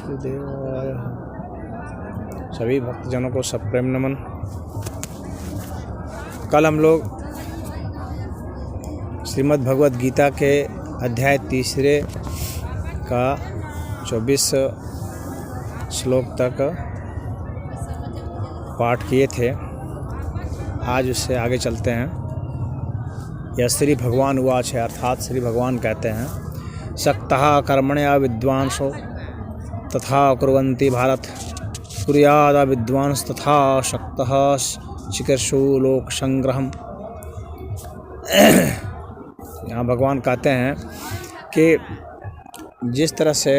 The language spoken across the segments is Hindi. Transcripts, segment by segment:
वासुदेवाय। सभी भक्तजनों को सप्रेम नमन। कल हम लोग श्रीमद् भगवद गीता के अध्याय 3 का 24 श्लोक तक पाठ किए थे। आज उससे आगे चलते हैं। यह श्री भगवान उवाच है, अर्थात श्री भगवान कहते हैं, सक्तः कर्मण्या विद्वांसो तथा कुर्वन्ति भारत, कुर्याद विद्वांस तथा शक्तः चिकीर्षु लोक संग्रहम। यहाँ भगवान कहते हैं कि जिस तरह से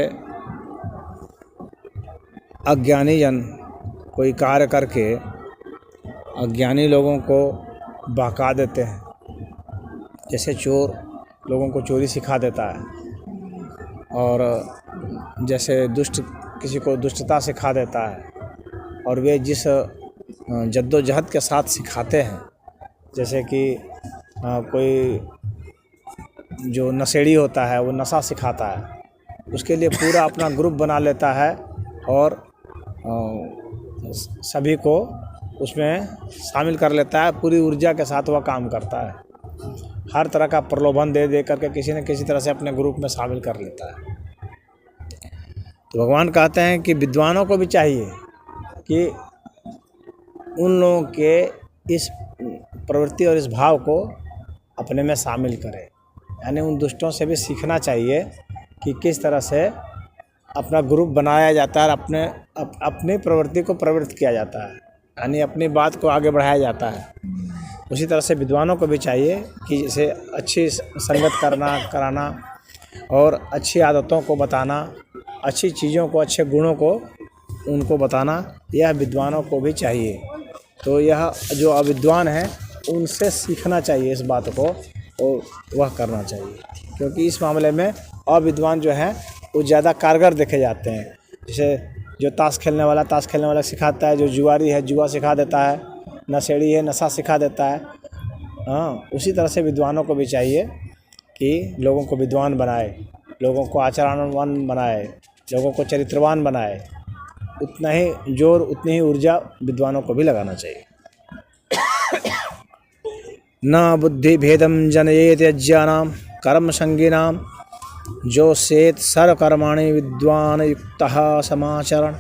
अज्ञानी जन कोई कार्य करके अज्ञानी लोगों को बहका देते हैं, जैसे चोर लोगों को चोरी सिखा देता है, और जैसे दुष्ट किसी को दुष्टता सिखा देता है, और वे जिस जद्दोजहद के साथ सिखाते हैं, जैसे कि कोई जो नशेड़ी होता है वो नशा सिखाता है, उसके लिए पूरा अपना ग्रुप बना लेता है और सभी को उसमें शामिल कर लेता है। पूरी ऊर्जा के साथ वह काम करता है, हर तरह का प्रलोभन दे करके किसी न किसी तरह से अपने ग्रुप में शामिल कर लेता है। तो भगवान कहते हैं कि विद्वानों को भी चाहिए कि उन लोगों के इस प्रवृत्ति और इस भाव को अपने में शामिल करें, यानी उन दुष्टों से भी सीखना चाहिए कि किस तरह से अपना ग्रुप बनाया जाता है और अपनी प्रवृत्ति को प्रवृत्त किया जाता है, यानी अपनी बात को आगे बढ़ाया जाता है। उसी तरह से विद्वानों को भी चाहिए कि जैसे अच्छी संगत कराना और अच्छी आदतों को बताना, अच्छी चीज़ों को, अच्छे गुणों को उनको बताना, यह विद्वानों को भी चाहिए। तो यह जो अविद्वान हैं उनसे सीखना चाहिए इस बात को, और वह करना चाहिए, क्योंकि इस मामले में अविद्वान जो हैं वो ज़्यादा कारगर देखे जाते हैं। जैसे जो ताश खेलने वाला सिखाता है, जो जुआरी है जुआ सिखा देता है, नशेड़ी है नशा सिखा देता है। हाँ, उसी तरह से विद्वानों को भी चाहिए कि लोगों को विद्वान बनाए, लोगों को आचरणवान बनाए, लोगों को चरित्रवान बनाए। उतना ही जोर, उतनी ही ऊर्जा विद्वानों को भी लगाना चाहिए। न बुद्धि भेदम जनयेत अज्ञानाम कर्म संगीनाम जो सेत सर्वकर्माणि विद्वान युक्तः समाचरण।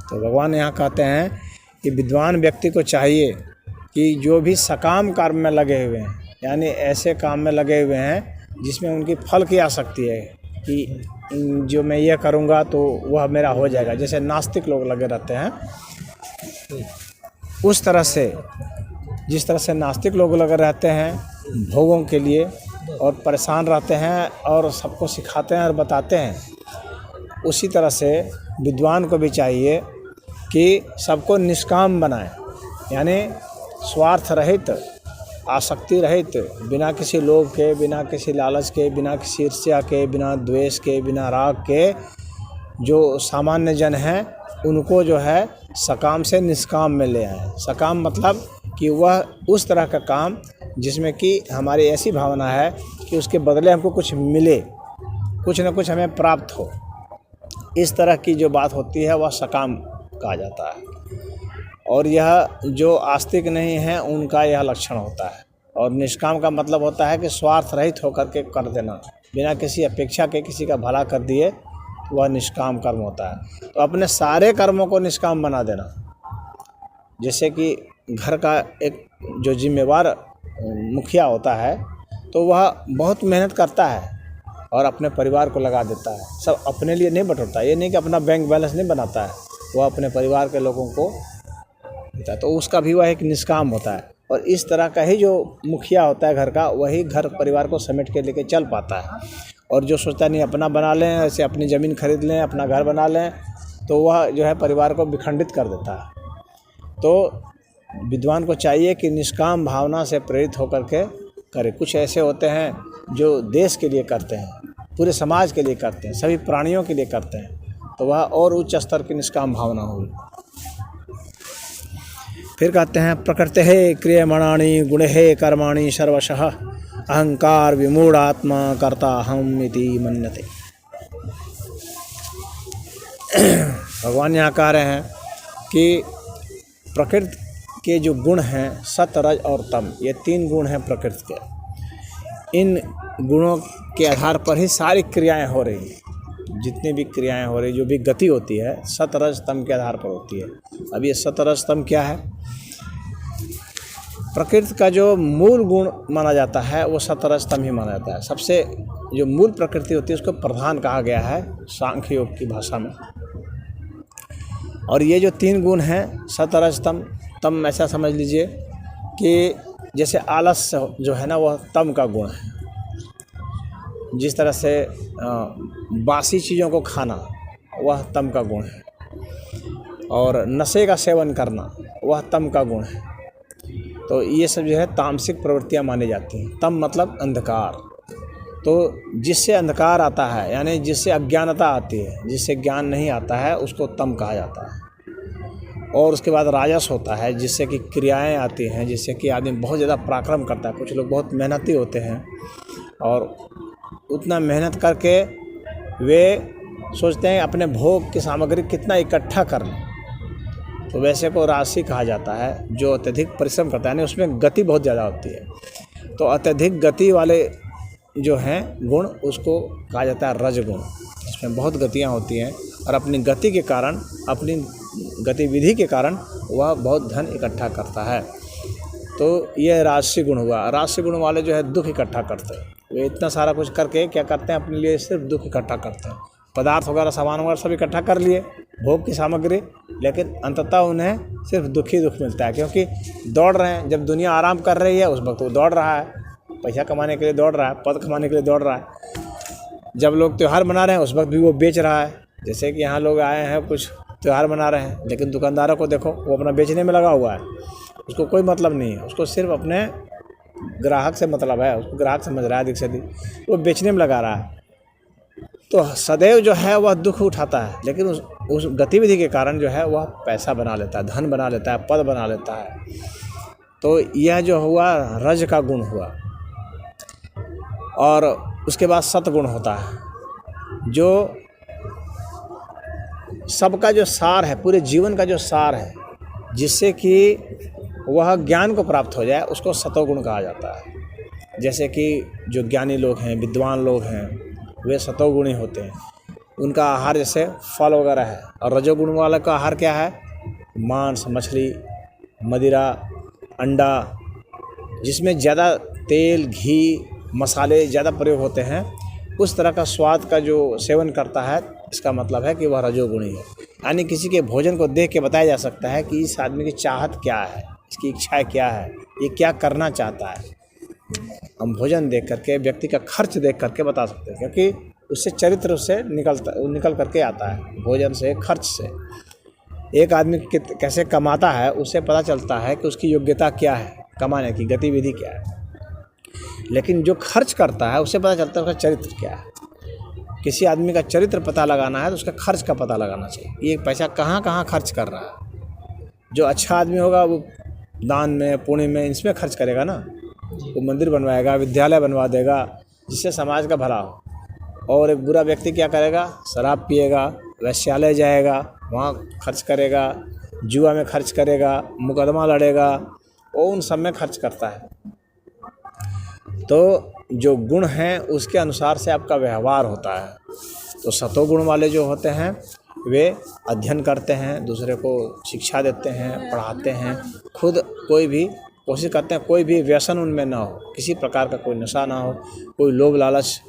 तो भगवान यहाँ कहते हैं कि विद्वान व्यक्ति को चाहिए कि जो भी सकाम कर्म में लगे हुए हैं, यानी ऐसे काम में लगे हुए हैं जिसमें उनकी फल की आसक्ति है कि जो मैं ये करूँगा तो वह मेरा हो जाएगा, जैसे नास्तिक लोग लगे रहते हैं, उस तरह से जिस तरह से नास्तिक लोग लगे रहते हैं भोगों के लिए और परेशान रहते हैं और सबको सिखाते हैं और बताते हैं, उसी तरह से विद्वान को भी चाहिए कि सबको निष्काम बनाए, यानी स्वार्थ रहित, आसक्ति रहित, बिना किसी लोभ के, बिना किसी लालच के, बिना किसी ईर्ष्या के, बिना द्वेष के, बिना राग के जो सामान्य जन हैं उनको जो है सकाम से निष्काम में ले आए। सकाम मतलब कि वह उस तरह का काम जिसमें कि हमारी ऐसी भावना है कि उसके बदले हमको कुछ मिले, कुछ न कुछ हमें प्राप्त हो, इस तरह की जो बात होती है वह सकाम कहा जाता है। और यह जो आस्तिक नहीं है उनका यह लक्षण होता है। और निष्काम का मतलब होता है कि स्वार्थ रहित होकर के कर देना, बिना किसी अपेक्षा के किसी का भला कर दिए, वह निष्काम कर्म होता है। तो अपने सारे कर्मों को निष्काम बना देना, जैसे कि घर का एक जो जिम्मेवार मुखिया होता है तो वह बहुत मेहनत करता है और अपने परिवार को लगा देता है, सब अपने लिए नहीं बटोरता। ये नहीं कि अपना बैंक बैलेंस नहीं बनाता है, वह अपने परिवार के लोगों को देता है, तो उसका भी वह एक निष्काम होता है। और इस तरह का ही जो मुखिया होता है घर का, वही घर परिवार को समेट के लेके चल पाता है। और जो सोचता नहीं अपना बना लें, ऐसे अपनी ज़मीन खरीद लें, अपना घर बना लें, तो वह जो है परिवार को विखंडित कर देता है। तो विद्वान को चाहिए कि निष्काम भावना से प्रेरित होकर के करे। कुछ ऐसे होते हैं जो देश के लिए करते हैं, पूरे समाज के लिए करते हैं, सभी प्राणियों के लिए करते हैं, तो वह और उच्च स्तर की निष्काम भावना होगी। फिर कहते हैं प्रकृते क्रियमाणानि गुणे कर्माणि सर्वशः अहंकार विमूढ़ आत्मा कर्ता हम इति मन्यते। भगवान यहाँ कह रहे हैं कि प्रकृति के जो गुण हैं सत, रज और तम, ये 3 गुण हैं प्रकृति के। इन गुणों के आधार पर ही सारी क्रियाएं हो रही हैं। जितनी भी क्रियाएं हो रही, जो भी गति होती है, सत, रज, तम के आधार पर होती है। अब ये सत, रज, तम क्या है? प्रकृति का जो मूल गुण माना जाता है वो सत, रज, तम ही माना जाता है। सबसे जो मूल प्रकृति होती है उसको प्रधान कहा गया है सांख्य योग की भाषा में। और ये जो 3 गुण हैं सत, रज, तम, तम ऐसा समझ लीजिए कि जैसे आलस्य जो है ना वह तम का गुण है। जिस तरह से बासी चीज़ों को खाना वह तम का गुण है, और नशे का सेवन करना वह तम का गुण है। तो ये सब जो है तामसिक प्रवृत्तियाँ मानी जाती हैं। तम मतलब अंधकार। तो जिससे अंधकार आता है, यानी जिससे अज्ञानता आती है, जिससे ज्ञान नहीं आता है, उसको तम कहा जाता है। और उसके बाद राजस होता है, जिससे कि क्रियाएं आती हैं, जिससे कि आदमी बहुत ज़्यादा पराक्रम करता है। कुछ लोग बहुत मेहनती होते हैं और उतना मेहनत करके वे सोचते हैं अपने भोग की सामग्री कितना इकट्ठा कर लें। तो वैसे को राशि कहा जाता है। जो अत्यधिक परिश्रम करता है ना, उसमें गति बहुत ज़्यादा होती है। तो अत्यधिक गति वाले जो हैं गुण, उसको कहा जाता है रजगुण, जिसमें बहुत गतियाँ होती हैं और अपनी गति के कारण, अपनी गतिविधि के कारण वह बहुत धन इकट्ठा करता है। तो यह राजसी गुण हुआ। राजसी गुण वाले जो है दुख इकट्ठा करते हैं। वे इतना सारा कुछ करके क्या करते हैं, अपने लिए सिर्फ दुख इकट्ठा करते हैं। पदार्थ वगैरह, सामान वगैरह सब इकट्ठा कर लिए, भोग की सामग्री, लेकिन अंततः उन्हें सिर्फ दुख ही दुख मिलता है। क्योंकि दौड़ रहे हैं, जब दुनिया आराम कर रही है उस वक्त वो दौड़ रहा है, पैसा कमाने के लिए दौड़ रहा है, पद कमाने के लिए दौड़ रहा है। जब लोग त्यौहार मना रहे हैं उस वक्त भी वो बेच रहा है। जैसे कि यहाँ लोग आए हैं, कुछ त्यौहार मना रहे हैं, लेकिन दुकानदारों को देखो, वो अपना बेचने में लगा हुआ है। उसको कोई मतलब नहीं है, उसको सिर्फ अपने ग्राहक से मतलब है, उसको ग्राहक समझ रहा है अधिक से अधिक, वो बेचने में लगा रहा है। तो सदैव जो है वह दुख उठाता है, लेकिन उस गतिविधि के कारण जो है वह पैसा बना लेता है, धन बना लेता है, पद बना लेता है। तो यह जो हुआ रज का गुण हुआ। और उसके बाद सतगुण होता है, जो सबका जो सार है, पूरे जीवन का जो सार है, जिससे कि वह ज्ञान को प्राप्त हो जाए, उसको सतोगुण कहा जाता है। जैसे कि जो ज्ञानी लोग हैं, विद्वान लोग हैं, वे सतोगुणी होते हैं। उनका आहार जैसे फल वगैरह है। और रजोगुण वाला का आहार क्या है? मांस, मछली, मदिरा, अंडा, जिसमें ज़्यादा तेल, घी, मसाले ज़्यादा प्रयोग होते हैं, उस तरह का स्वाद का जो सेवन करता है, इसका मतलब है कि वह रजोगुणी है। यानी किसी के भोजन को देख के बताया जा सकता है कि इस आदमी की चाहत क्या है, इसकी इच्छाएं क्या है, ये क्या करना चाहता है। हम भोजन देख करके, व्यक्ति का खर्च देख करके बता सकते हैं, क्योंकि उससे चरित्र उससे निकल करके आता है, भोजन से, खर्च से। एक आदमी कैसे कमाता है उससे पता चलता है कि उसकी योग्यता क्या है, कमाने की गतिविधि क्या है। लेकिन जो खर्च करता है उससे पता चलता है उसका चरित्र क्या है। किसी आदमी का चरित्र पता लगाना है तो उसका खर्च का पता लगाना चाहिए, ये पैसा कहाँ कहाँ खर्च कर रहा है। जो अच्छा आदमी होगा वो दान में, पुण्य में, इसमें खर्च करेगा ना। वो मंदिर बनवाएगा, विद्यालय बनवा देगा, जिससे समाज का भला हो। और एक बुरा व्यक्ति क्या करेगा? शराब पिएगा, वैश्यालय जाएगा, वहाँ खर्च करेगा, जुआ में खर्च करेगा, मुकदमा लड़ेगा, वो उन सब में खर्च करता है। तो जो गुण हैं उसके अनुसार से आपका व्यवहार होता है। तो सतोगुण वाले जो होते हैं वे अध्ययन करते हैं, दूसरे को शिक्षा देते हैं, पढ़ाते हैं, खुद कोई भी कोशिश करते हैं कोई भी व्यसन उनमें ना हो, किसी प्रकार का कोई नशा ना हो, कोई लोभ लालच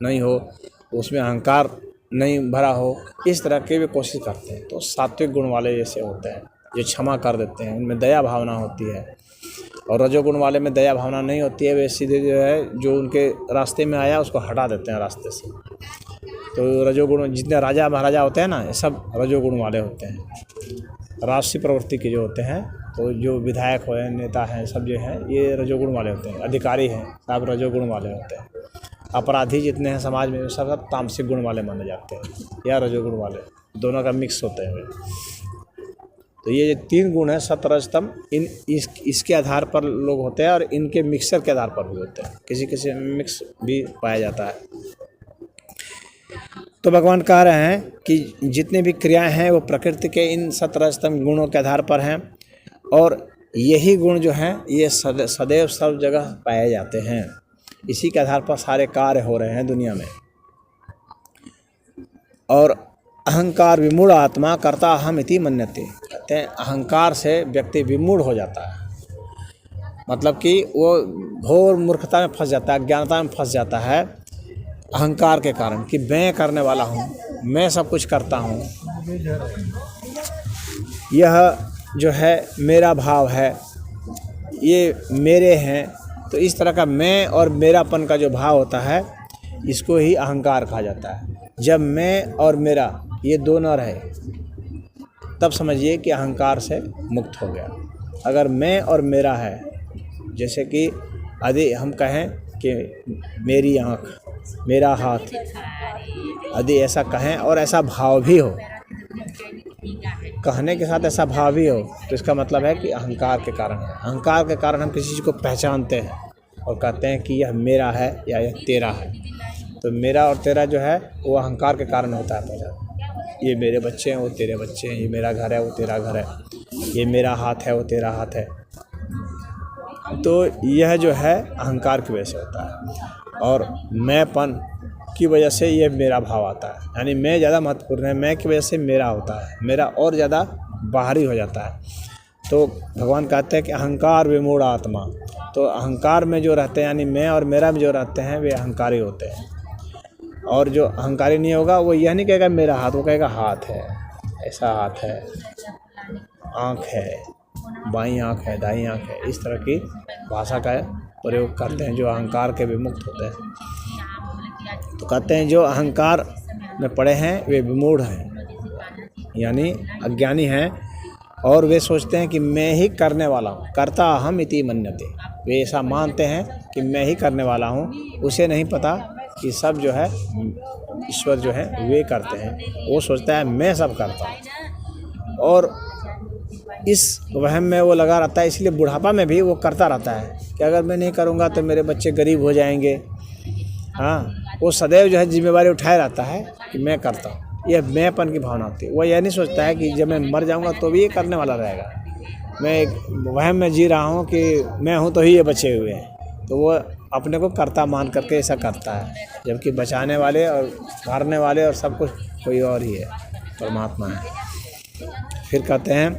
नहीं हो, उसमें अहंकार नहीं भरा हो, इस तरह की भी कोशिश करते हैं। तो सात्विक गुण वाले जैसे होते हैं, जो क्षमा कर देते हैं, उनमें दया भावना होती है। और रजोगुण वाले में दया भावना नहीं होती है, वे सीधे जो है जो उनके रास्ते में आया उसको हटा देते हैं रास्ते से। तो रजोगुण, जितने राजा महाराजा होते हैं ना, ये सब रजोगुण वाले होते हैं। राष्ट्रीय प्रवृत्ति के जो होते हैं, तो जो विधायक हो, नेता हैं, सब जो हैं ये रजोगुण वाले होते हैं। अधिकारी हैं सब रजोगुण वाले होते हैं। अपराधी जितने हैं समाज में, सब तामसिक गुण वाले माने जाते हैं या रजोगुण वाले, दोनों का मिक्स होते हैं वे। तो ये 3 गुण हैं सत, रज, तम, इसके आधार पर लोग होते हैं और इनके मिक्सर के आधार पर भी होते हैं। किसी किसी में मिक्स भी पाया जाता है। तो भगवान कह रहे हैं कि जितनी भी क्रियाएं हैं वो प्रकृति के इन सतरजतम गुणों के आधार पर हैं, और यही गुण जो हैं ये सदैव सब जगह पाए जाते हैं। इसी के आधार पर सारे कार्य हो रहे हैं दुनिया में। और अहंकार विमूढ़ आत्मा कर्ता अहम इति मन्यते, कहते हैं अहंकार से व्यक्ति विमूढ़ हो जाता है, मतलब कि वो घोर मूर्खता में फंस जाता है, अज्ञानता में फंस जाता है अहंकार के कारण, कि मैं करने वाला हूँ, मैं सब कुछ करता हूँ, यह जो है मेरा भाव है, ये मेरे हैं। तो इस तरह का मैं और मेरापन का जो भाव होता है इसको ही अहंकार कहा जाता है। जब मैं और मेरा ये दो न रहे तब समझिए कि अहंकार से मुक्त हो गया। अगर मैं और मेरा है, जैसे कि यदि हम कहें कि मेरी आँख, मेरा हाथ, यदि ऐसा कहें और ऐसा भाव भी हो, कहने के साथ ऐसा भाव भी हो, तो इसका मतलब है कि अहंकार के कारण है। अहंकार के कारण हम किसी चीज़ को पहचानते हैं और कहते हैं कि यह मेरा है या यह तेरा है। तो मेरा और तेरा जो है वो अहंकार के कारण होता है पहचान। ये मेरे बच्चे हैं, वो तेरे बच्चे हैं, ये मेरा घर है, वो तेरा घर है, ये मेरा हाथ है, वो तेरा हाथ है। तो यह जो है अहंकार की वजह से होता है, और मैंपन की वजह से ये मेरा भाव आता है। यानी मैं ज़्यादा महत्वपूर्ण है, मैं की वजह से मेरा होता है, मेरा और ज़्यादा बाहरी हो जाता है। तो भगवान कहते हैं कि अहंकार विमूढ़ आत्मा, तो अहंकार में जो रहते हैं यानी मैं और मेरा में जो रहते हैं वे अहंकारी होते हैं। और जो अहंकारी नहीं होगा वो यह नहीं कहेगा मेरा हाथ, वो कहेगा हाथ है, ऐसा हाथ है, आँख है, बाईं आँख है, दाईं आँख है। इस तरह की भाषा का प्रयोग करते हैं जो अहंकार के विमुक्त होते हैं। तो कहते हैं जो अहंकार में पड़े हैं वे विमूढ़ हैं, यानी अज्ञानी हैं, और वे सोचते हैं कि मैं ही करने वाला हूँ, कर्ता अहम इति मन्यते। वे ऐसा मानते हैं कि मैं ही करने वाला हूँ। उसे नहीं पता कि सब जो है ईश्वर जो है वे करते हैं। वो सोचता है मैं सब करता हूँ, और इस वहम में वो लगा रहता है। इसलिए बुढ़ापा में भी वो करता रहता है कि अगर मैं नहीं करूँगा तो मेरे बच्चे गरीब हो जाएंगे। हाँ, वो सदैव जो है जिम्मेवारी उठाए रहता है कि मैं करता हूँ। यह मैंपन की भावना होती है। वो यह नहीं सोचता है कि जब मैं मर जाऊँगा तो भी ये करने वाला रहेगा। मैं एक वहम में जी रहा हूँ कि मैं हूँ तो ही ये बचे हुए हैं। तो वो अपने को कर्ता मान करके ऐसा करता है, जबकि बचाने वाले और मारने वाले और सब कुछ कोई और ही है, परमात्मा है। फिर कहते हैं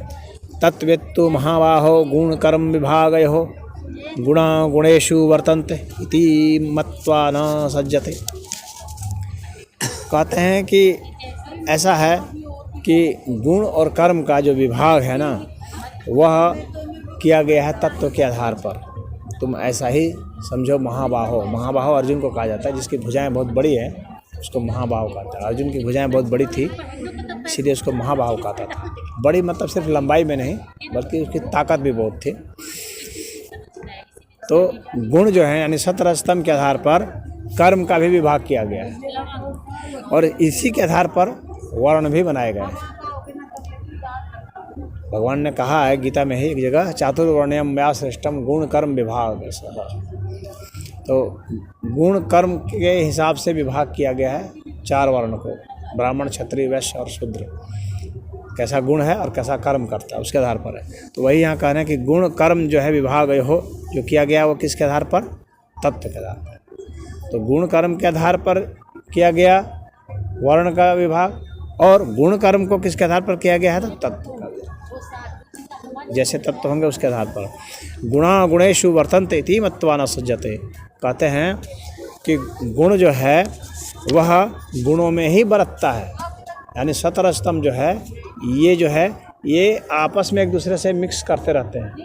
तत्वेत्तु महाबाहो गुण कर्म विभागयो गुणा गुणेषु वर्तन्ते इति मत्वा न सज्जते। कहते हैं कि ऐसा है कि गुण और कर्म का जो विभाग है ना, वह किया गया है तत्व के आधार पर। तुम ऐसा ही समझो। महाबाहो, महाबाहो अर्जुन को कहा जाता है, जिसकी भुजाएं बहुत बड़ी है उसको महाबाहो कहता है। अर्जुन की भुजाएं बहुत बड़ी थी इसीलिए उसको महाबाहो कहता था। बड़ी मतलब सिर्फ लंबाई में नहीं बल्कि उसकी ताकत भी बहुत थी। तो गुण जो है यानी सतरजतम के आधार पर कर्म का भी विभाग किया गया है, और इसी के आधार पर वर्ण भी बनाए गए हैं। भगवान ने कहा है गीता में ही एक जगह चातुर्वर्ण्यम मया सृष्टम गुण कर्म विभाग। तो गुण कर्म के हिसाब से विभाग किया गया है 4 वर्ण को, ब्राह्मण, क्षत्रिय, वैश्य और शूद्र। कैसा गुण है और कैसा कर्म करता है उसके आधार पर है। तो वही यहाँ कहना है कि गुण कर्म जो है विभाग हो जो किया गया वो किसके आधार पर? तत्व के आधार पर। तो गुण कर्म के आधार पर किया गया वर्ण का विभाग, और गुण कर्म को किसके आधार पर किया गया है? तो तत्व का। जैसे तत्व होंगे उसके आधार पर। गुणा गुणेषु वर्तन्ते इति मत्वा न सज्जते। कहते हैं कि गुण जो है वह गुणों में ही बरतता है, यानी सतरजतम जो है ये आपस में एक दूसरे से मिक्स करते रहते हैं।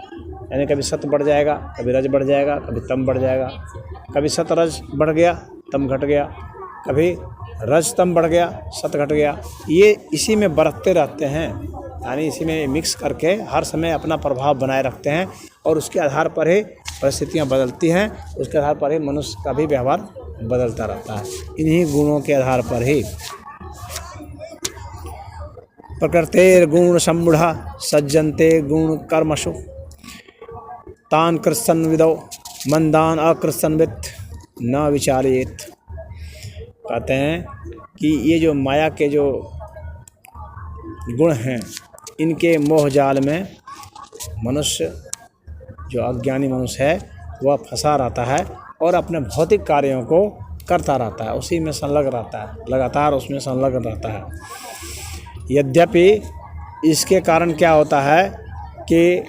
यानी कभी सत बढ़ जाएगा, कभी रज बढ़ जाएगा, कभी तम बढ़ जाएगा, कभी सतरज बढ़ गया तम घट गया, कभी रज तम बढ़ गया सत घट गया। ये इसी में बरतते रहते हैं, यानी इसी में मिक्स करके हर समय अपना प्रभाव बनाए रखते हैं, और उसके आधार पर ही परिस्थितियाँ बदलती हैं, उसके आधार पर ही मनुष्य का भी व्यवहार बदलता रहता है, इन्हीं गुणों के आधार पर ही। प्रकृतेर गुण सम्मूढ़ा सज्जन्ते गुण कर्मसु तान कृत्सन विदो मंदान अकृत्सन्वित न विचारयेत। कहते हैं कि ये जो माया के जो गुण हैं, इनके मोह जाल में मनुष्य, जो अज्ञानी मनुष्य है, वह फंसा रहता है और अपने भौतिक कार्यों को करता रहता है, उसी में संलग्न रहता है, लगातार उसमें संलग्न रहता है। यद्यपि इसके कारण क्या होता है कि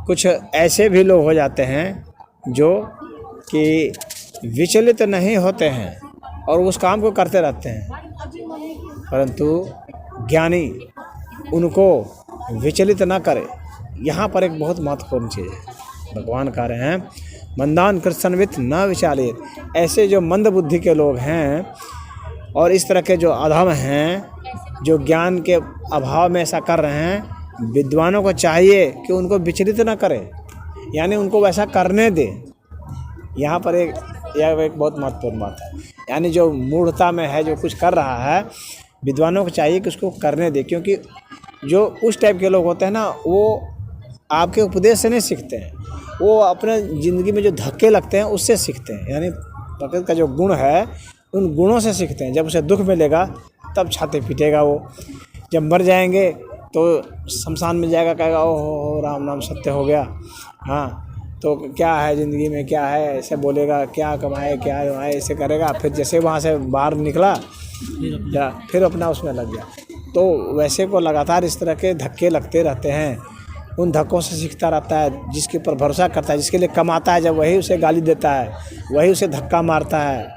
कुछ ऐसे भी लोग हो जाते हैं जो कि विचलित नहीं होते हैं और उस काम को करते रहते हैं, परंतु ज्ञानी उनको विचलित ना करे। यहाँ पर एक बहुत महत्वपूर्ण चीज़ है। भगवान कह रहे हैं मंदान कृष्णवित न विचालित। ऐसे जो मंद बुद्धि के लोग हैं और इस तरह के जो अधम हैं, जो ज्ञान के अभाव में ऐसा कर रहे हैं, विद्वानों को चाहिए कि उनको विचलित ना करें, यानी उनको वैसा करने दे। यहाँ पर यह एक बहुत महत्वपूर्ण बात है। यानी जो मूढ़ता में है, जो कुछ कर रहा है, विद्वानों को चाहिए कि उसको करने दे, क्योंकि जो उस टाइप के लोग होते हैं ना, वो आपके उपदेश से नहीं सीखते हैं, वो अपने ज़िंदगी में जो धक्के लगते हैं उससे सीखते हैं। यानी प्रकृति का जो गुण है, उन गुणों से सीखते हैं। जब उसे दुख मिलेगा तब छाती पीटेगा वो, जब मर जाएंगे तो शमशान में जाएगा, कहेगा ओहो राम नाम सत्य हो गया, हाँ तो क्या है ज़िंदगी में, क्या है, ऐसे बोलेगा, क्या कमाए क्या कमाए, ऐसे करेगा। फिर जैसे वहाँ से बाहर निकला या फिर अपना उसमें लग गया। तो वैसे को लगातार इस तरह के धक्के लगते रहते हैं, उन धक्कों से सीखता रहता है। जिसके ऊपर भरोसा करता है, जिसके लिए कमाता है, जब वही उसे गाली देता है, वही उसे धक्का मारता है,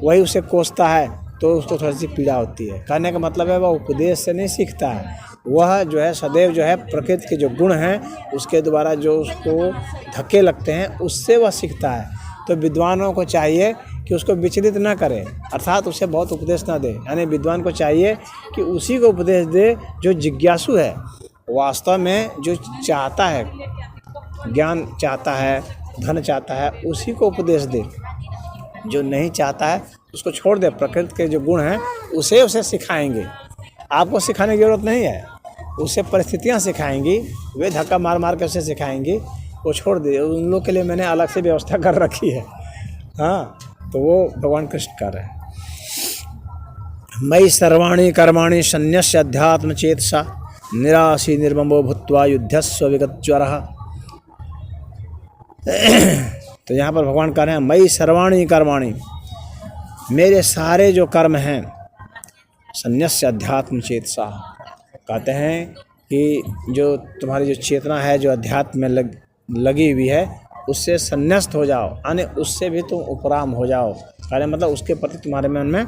वही उसे कोसता है, तो उसको थोड़ी सी पीड़ा होती है। कहने का मतलब है वह उपदेश से नहीं सीखता है, वह जो है सदैव जो है प्रकृति के जो गुण हैं उसके द्वारा जो उसको धक्के लगते हैं उससे वह सीखता है। तो विद्वानों को चाहिए कि उसको विचलित ना करें, अर्थात उसे बहुत उपदेश ना दे। यानी विद्वान को चाहिए कि उसी को उपदेश दे जो जिज्ञासु है, वास्तव में जो चाहता है, ज्ञान चाहता है, धन चाहता है, उसी को उपदेश दे। जो नहीं चाहता है उसको छोड़ दे। प्रकृति के जो गुण हैं उसे सिखाएंगे, आपको सिखाने की ज़रूरत नहीं है, उसे परिस्थितियाँ सिखाएंगी, वे धक्का मार मार के उसे सिखाएंगी, वो छोड़ दे। उन लोग के लिए मैंने अलग से व्यवस्था कर रखी है। हाँ, तो वो भगवान कृष्ण कर रहे हैं। मयि सर्वाणि कर्माणि सन्न्यस्य अध्यात्म चेतसा निराशी निर्ममो भूत्वा युद्धस्व विगतज्वरः। तो यहाँ पर भगवान कह रहे हैं मयि सर्वाणि कर्माणि, मेरे सारे जो कर्म हैं, सन्न्यस्य अध्यात्म चेतसा, कहते हैं कि जो तुम्हारी जो चेतना है, जो अध्यात्म में लगी हुई है, उससे संन्यस्त हो जाओ, यानी उससे भी तुम उपराम हो जाओ। कहने मतलब उसके प्रति तुम्हारे मन में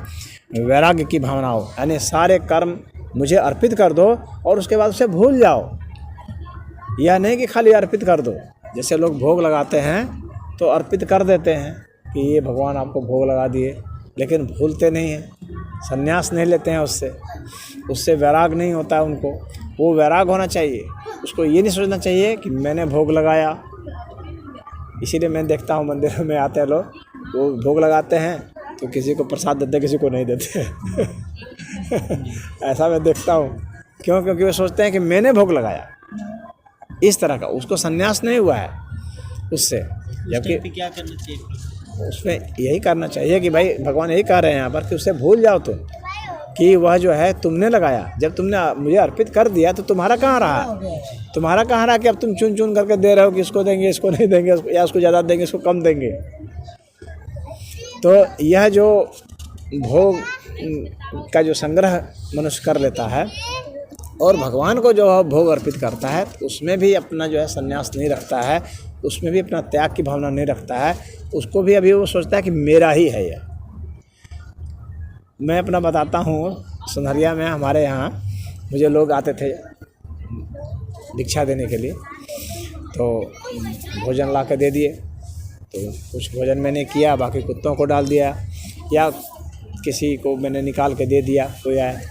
वैराग्य की भावना हो, यानी सारे कर्म मुझे अर्पित कर दो और उसके बाद उसे भूल जाओ। यह नहीं कि खाली अर्पित कर दो, जैसे लोग भोग लगाते हैं तो अर्पित कर देते हैं कि ये भगवान आपको भोग लगा दिए, लेकिन भूलते नहीं हैं, संन्यास नहीं लेते हैं उससे वैराग नहीं होता है उनको। वो वैराग होना चाहिए, उसको ये नहीं सोचना चाहिए कि मैंने भोग लगाया। इसीलिए मैं देखता हूँ मंदिरों में आते हैं लोग, वो भोग लगाते हैं तो किसी को प्रसाद देते, किसी को नहीं देते। ऐसा मैं देखता हूँ। क्यों? क्योंकि वो सोचते हैं कि मैंने भोग लगाया, इस तरह का। उसको संन्यास नहीं हुआ है उससे। जबकि क्या करना चाहिए उसमें यही करना चाहिए कि भाई भगवान यही कह रहे हैं यहाँ पर कि उससे भूल जाओ तुम कि वह जो है तुमने लगाया। जब तुमने मुझे अर्पित कर दिया तो तुम्हारा कहाँ रहा? तुम्हारा कहाँ रहा कि अब तुम चुन चुन करके दे रहे हो कि इसको देंगे, इसको नहीं देंगे, या उसको ज़्यादा देंगे, इसको कम देंगे। तो यह जो भोग का जो संग्रह मनुष्य कर लेता है और भगवान को जो भोग अर्पित करता है, उसमें भी अपना जो है संन्यास नहीं रखता है, उसमें भी अपना त्याग की भावना नहीं रखता है। उसको भी अभी वो सोचता है कि मेरा ही है यह। मैं अपना बताता हूँ, सुनहरिया में हमारे यहाँ मुझे लोग आते थे दीक्षा देने के लिए, तो भोजन ला के दे दिए, तो कुछ भोजन मैंने किया, बाकी कुत्तों को डाल दिया, या किसी को मैंने निकाल के दे दिया, कोई आए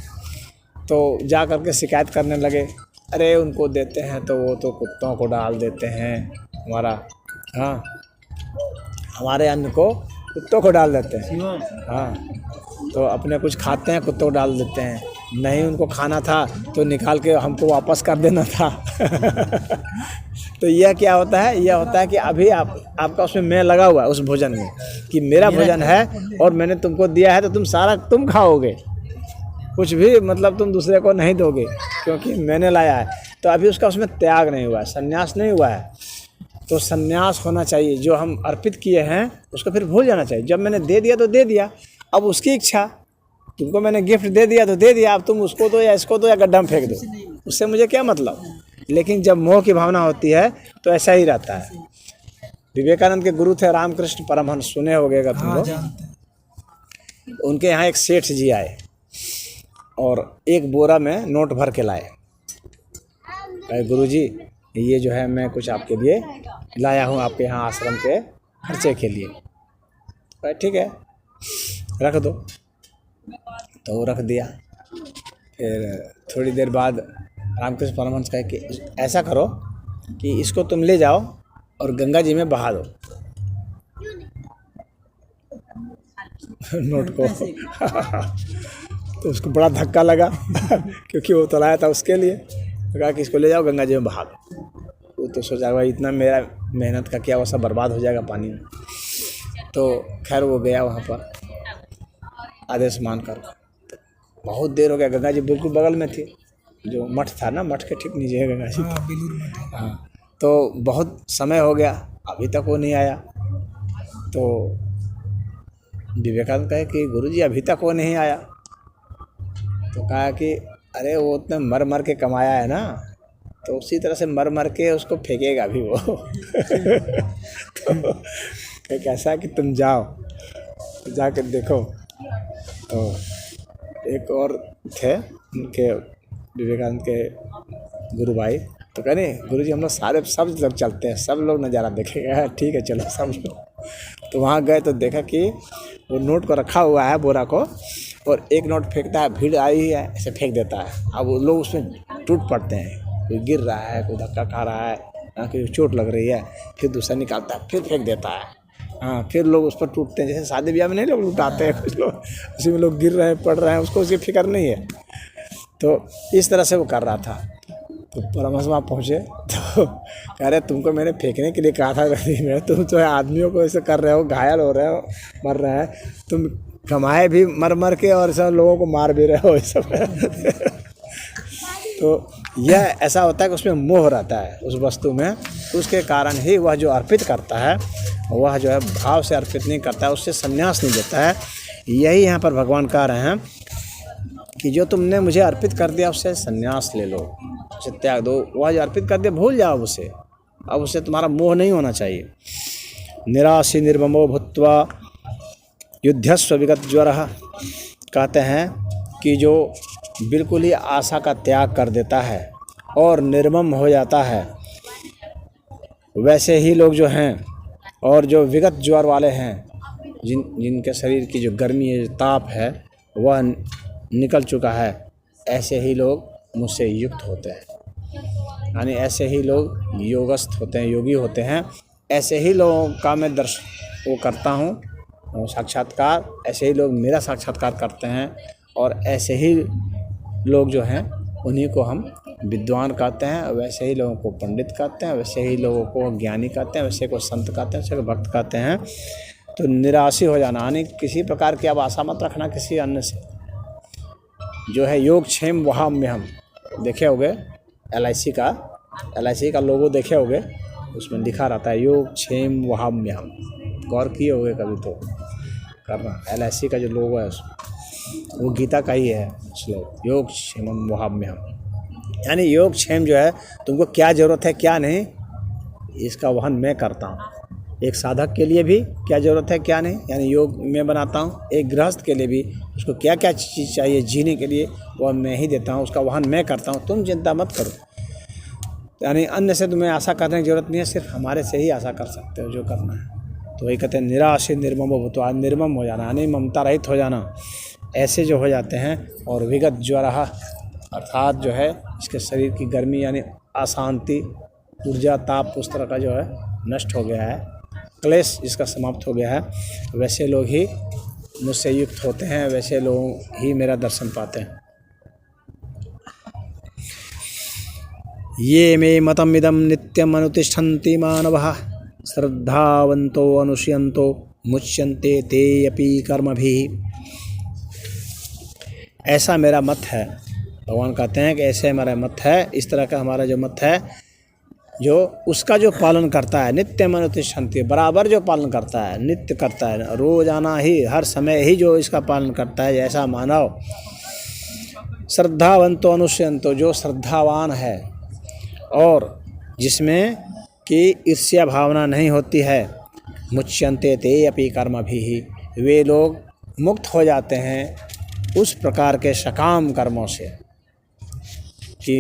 तो जा कर के शिकायत करने लगे, अरे उनको देते हैं तो वो तो कुत्तों को डाल देते हैं, हमारे अन्न को कुत्तों को डाल देते हैं। हाँ, तो अपने कुछ खाते हैं, कुत्तों को डाल देते हैं। नहीं उनको खाना था तो निकाल के हमको वापस कर देना था। तो यह क्या होता है, यह होता है कि अभी आपका उसमें मैं लगा हुआ है उस भोजन में, कि मेरा भोजन है और मैंने तुमको दिया है तो तुम सारा तुम खाओगे, कुछ भी मतलब तुम दूसरे को नहीं दोगे क्योंकि मैंने लाया है। तो अभी उसका उसमें त्याग नहीं हुआ है, संन्यास नहीं हुआ है। तो संन्यास होना चाहिए, जो हम अर्पित किए हैं उसको फिर भूल जाना चाहिए। जब मैंने दे दिया तो दे दिया, अब उसकी इच्छा, तुमको मैंने गिफ्ट दे दिया तो दे दिया, अब तुम उसको दो या इसको दो या गड्ढा में फेंक दो, उससे मुझे क्या मतलब। लेकिन जब मोह की भावना होती है तो ऐसा ही रहता है। विवेकानंद के गुरु थे रामकृष्ण परमहंस, सुने होगेगा तुम लोग। उनके यहाँ एक सेठ जी आए और एक बोरा में नोट भर के लाए। कहे गुरुजी ये जो है मैं कुछ आपके लिए लाया हूँ, आपके यहाँ आश्रम के खर्चे के लिए। कहे ठीक है रख दो, तो वो रख दिया। फिर थोड़ी देर बाद रामकृष्ण परमहंस कहे कि ऐसा करो कि इसको तुम ले जाओ और गंगा जी में बहा दो नोट को। तो उसको बड़ा धक्का लगा क्योंकि वो तो लाया था उसके लिए। तो कहा कि इसको ले जाओ गंगा जी में बहा दो। वो तो सोचा भाई इतना मेरा मेहनत का क्या, वो सब बर्बाद हो जाएगा पानी में। तो खैर वो गया वहाँ पर आदेश मान कर। बहुत देर हो गया, गंगा जी बिल्कुल बगल में थी, जो मठ था ना, मठ के ठीक नीचे है गंगा जी। हाँ, तो बहुत समय हो गया अभी तक वो नहीं आया। तो विवेकानंद कहे कि गुरुजी अभी तक वो नहीं आया। तो कहा कि अरे वो उतना मर मर के कमाया है ना, तो उसी तरह से मर मर के उसको फेंकेगा भी वो। तो कैसा कि तुम जाओ जाकर देखो। तो एक और थे उनके विवेकानंद के गुरु भाई, तो कह रहे गुरुजी हम लोग सारे सब लोग चलते हैं, सब लोग नज़ारा देखेंगे। ठीक है चलो सब लोग। तो वहाँ गए तो देखा कि वो नोट को रखा हुआ है बोरा को, और एक नोट फेंकता है, भीड़ आई है ऐसे फेंक देता है। अब वो लोग उसमें टूट पड़ते हैं, कोई गिर रहा है, कोई धक्का खा रहा है, कोई चोट लग रही है, फिर दूसरा निकालता है फिर फेंक देता है। हाँ, फिर लोग उस पर टूटते हैं, जैसे शादी ब्याह में नहीं लोग लुटाते हैं, कुछ लोग उसी में लोग गिर रहे हैं पड़ रहे हैं, उसको उसकी फिक्र नहीं है। तो इस तरह से वो कर रहा था। तो परमहंस वहाँ पहुँचे तो कह रहे तुमको मैंने फेंकने के लिए कहा था नदी में, तुम जो है आदमियों को ऐसे कर रहे हो, घायल हो रहे हो, मर रहे हैं, तुम कमाए भी मर मर के और सब लोगों को मार भी रहे हो ये सब। तो यह ऐसा होता है कि उसमें मोह रहता है उस वस्तु में, तो उसके कारण ही वह जो अर्पित करता है वह जो है भाव से अर्पित नहीं करता है, उससे संन्यास नहीं देता है। यही यहाँ पर भगवान कह रहे हैं कि जो तुमने मुझे अर्पित कर दिया उससे संन्यास ले लो, उसे त्याग दो। वह जो अर्पित कर दिया भूल जाओ उसे, अब उससे तुम्हारा मोह नहीं होना चाहिए। निराशी निर्ममो भूत्वा युद्धस्व विगत ज्वरः, कहते हैं कि जो बिल्कुल ही आशा का त्याग कर देता है और निर्मम हो जाता है, वैसे ही लोग जो हैं, और जो विगत ज्वर वाले हैं, जिनके शरीर की जो गर्मी है, ताप है, वह निकल चुका है, ऐसे ही लोग मुझसे युक्त होते हैं। यानी ऐसे ही लोग योगस्थ होते हैं, योगी होते हैं। ऐसे ही लोगों का मैं दर्शन वो करता हूँ, साक्षात्कार, ऐसे ही लोग मेरा साक्षात्कार करते हैं। और ऐसे ही लोग जो हैं उन्हीं को हम विद्वान कहते हैं, वैसे ही लोगों को पंडित कहते हैं, वैसे ही लोगों को ज्ञानी कहते हैं, वैसे को संत कहते हैं, वैसे को भक्त कहते हैं। तो निराशी हो जाना, यानी किसी प्रकार की अब आशा मत रखना किसी अन्य से। जो है योग क्षेम वहाम्य हम, देखे होगे LIC का लोगो देखे होगे, उसमें लिखा रहता है योग क्षेम वहाम्य हम, गौर किए होगे कभी तो करना। LIC का जो लोगो है वो गीता का ही है श्लोक, योग क्षेमम वहाम्य हम। यानी योग क्षेम जो है, तुमको क्या ज़रूरत है क्या नहीं, इसका वहन मैं करता हूँ। एक साधक के लिए भी क्या ज़रूरत है क्या नहीं, यानी योग मैं बनाता हूँ। एक गृहस्थ के लिए भी उसको क्या क्या चीज़ चाहिए जीने के लिए, वह मैं ही देता हूँ, उसका वहन मैं करता हूँ। तुम चिंता मत करो। यानी अन्य से तुम्हें आशा करने की ज़रूरत नहीं है, सिर्फ हमारे से ही आशा कर सकते हो जो करना है। तो वही कहते हैं निराश निर्ममो भूत्वा, निर्मम हो जाना यानी ममता रहित हो जाना, ऐसे जो हो जाते हैं। और विगत ज्वरः अर्थात जो है इसके शरीर की गर्मी यानी अशांति, ऊर्जा, ताप उस तरह का जो है नष्ट हो गया है, क्लेश जिसका समाप्त हो गया है, वैसे लोग ही मुझसे युक्त होते हैं, वैसे लोग ही मेरा दर्शन पाते हैं। ये मे मतमिदं नित्यम् अनुतिष्ठन्ति मानवः श्रद्धावन्तो अनुष्यन्तो मुच्यन्ते ते अपि कर्मभिः। ऐसा मेरा मत है। भगवान कहते हैं कि ऐसे हमारा मत है, इस तरह का हमारा जो मत है, जो उसका जो पालन करता है, नित्यम् अनुतिष्ठन्ति, बराबर जो पालन करता है, नित्य करता है, रोजाना ही हर समय ही जो इसका पालन करता है, ऐसा मानव श्रद्धावंतो अनुष्यंतो, जो श्रद्धावान है और जिसमें कि ईर्ष्या भावना नहीं होती है, मुच्यन्ते ते अपि कर्मभिः, वे लोग मुक्त हो जाते हैं उस प्रकार के सकाम कर्मों से कि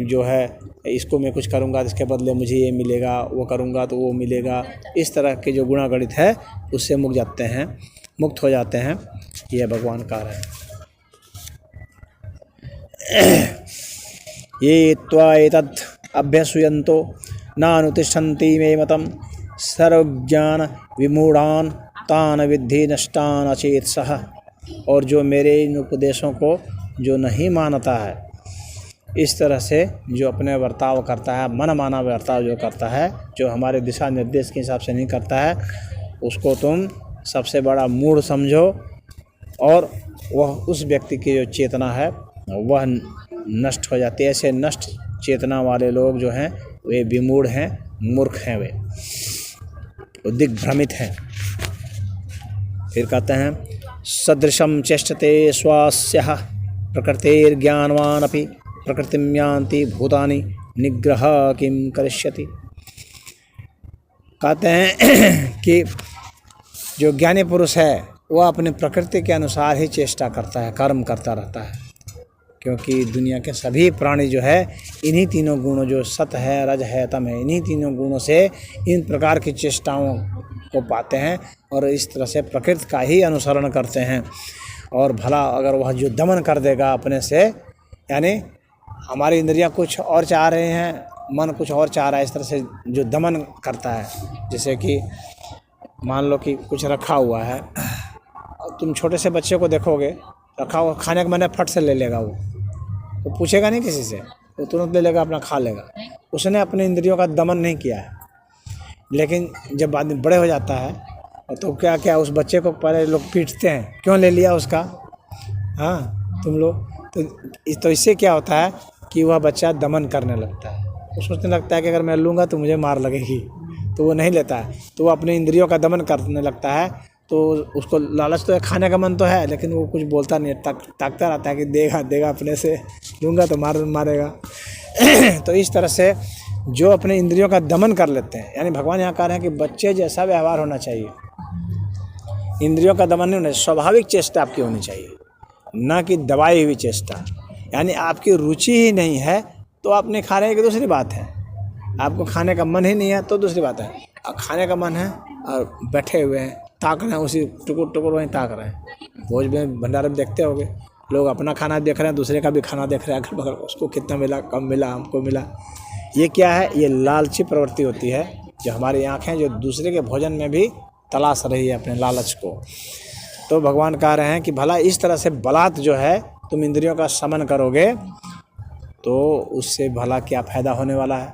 जो है इसको मैं कुछ करूँगा तो इसके बदले मुझे ये मिलेगा, वो करूँगा तो वो मिलेगा, इस तरह के जो गुणागणित है उससे मुक्त हो जाते हैं। यह भगवान का है। ये त्वा एतद् अभ्यसूयन्तो नानुतिष्ठन्ति मे मतं सर्वज्ञान विमूढ़ान् तान् विद्धि नष्टान् अचेतसः। और जो मेरे इन उपदेशों को जो नहीं मानता है, इस तरह से जो अपने बर्ताव करता है, मन माना बर्ताव जो करता है, जो हमारे दिशा निर्देश के हिसाब से नहीं करता है, उसको तुम सबसे बड़ा मूढ़ समझो। और वह उस व्यक्ति की जो चेतना है वह नष्ट हो जाती है। ऐसे नष्ट चेतना वाले लोग जो हैं वे विमूढ़ हैं, मूर्ख हैं, वे दिग्भ्रमित हैं। फिर कहते हैं सदृशं चेष्टते स्वास्यः प्रकृतिर्ज्ञानवान् अपि प्रकृतिं यान्ति भूतानि निग्रह किं करिष्यति। कहते हैं कि जो ज्ञानी पुरुष है वह अपनी प्रकृति के अनुसार ही चेष्टा करता है, कर्म करता रहता है, क्योंकि दुनिया के सभी प्राणी जो है इन्हीं तीनों गुणों, जो सत है, रज है, तम है, इन्हीं तीनों गुणों से इन प्रकार की चेष्टाओं को पाते हैं और इस तरह से प्रकृति का ही अनुसरण करते हैं। और भला अगर वह जो दमन कर देगा अपने से, यानी हमारी इंद्रियां कुछ और चाह रहे हैं, मन कुछ और चाह रहा है, इस तरह से जो दमन करता है, जैसे कि मान लो कि कुछ रखा हुआ है, तुम छोटे से बच्चे को देखोगे रखा हुआ खाने का मन है, फट से ले लेगा, वो पूछेगा नहीं किसी से, वो तुरंत ले लेगा, अपना खा लेगा। उसने अपने इंद्रियों का दमन नहीं किया है। लेकिन जब आदमी बड़े हो जाता है तो क्या उस बच्चे को पहले लोग पीटते हैं, क्यों ले लिया उसका, हाँ तुम लोग, तो इससे क्या होता है कि वह बच्चा दमन करने लगता है। वो सोचने लगता है कि अगर मैं लूँगा तो मुझे मार लगेगी, तो वो नहीं लेता है, तो वो अपने इंद्रियों का दमन करने लगता है। तो उसको लालच तो है, खाने का मन तो है, लेकिन वो कुछ बोलता नहीं है, ताकता रहता है कि देगा अपने से, लूँगा तो मारेगा। तो इस तरह से जो अपने इंद्रियों का दमन कर लेते हैं, यानी भगवान यहाँ कह रहे हैं कि बच्चे जैसा व्यवहार होना चाहिए, इंद्रियों का दमन नहीं होना, स्वाभाविक चेष्टा आपकी होनी चाहिए, ना कि दबाई हुई चेष्टा। यानी आपकी रुचि ही नहीं है तो आप नहीं खा रहे हैं कि दूसरी बात है, आपको खाने का मन ही नहीं है तो दूसरी बात है। अब खाने का मन है और बैठे हुए हैं, ताक रहे हैं, उसी टुकुर वहीं ताक रहे हैं। भोज में भंडारे में देखते होंगे लोग अपना खाना देख रहे हैं, दूसरे का भी खाना देख रहे हैं, अगल बगल उसको कितना मिला, कम मिला, हमको मिला। ये क्या है, ये लालची प्रवृत्ति होती है जो हमारी आँखें जो दूसरे के भोजन में भी तलाश रही है अपने लालच को। तो भगवान कह रहे हैं कि भला इस तरह से बलात् जो है तुम इंद्रियों का शमन करोगे तो उससे भला क्या फ़ायदा होने वाला है,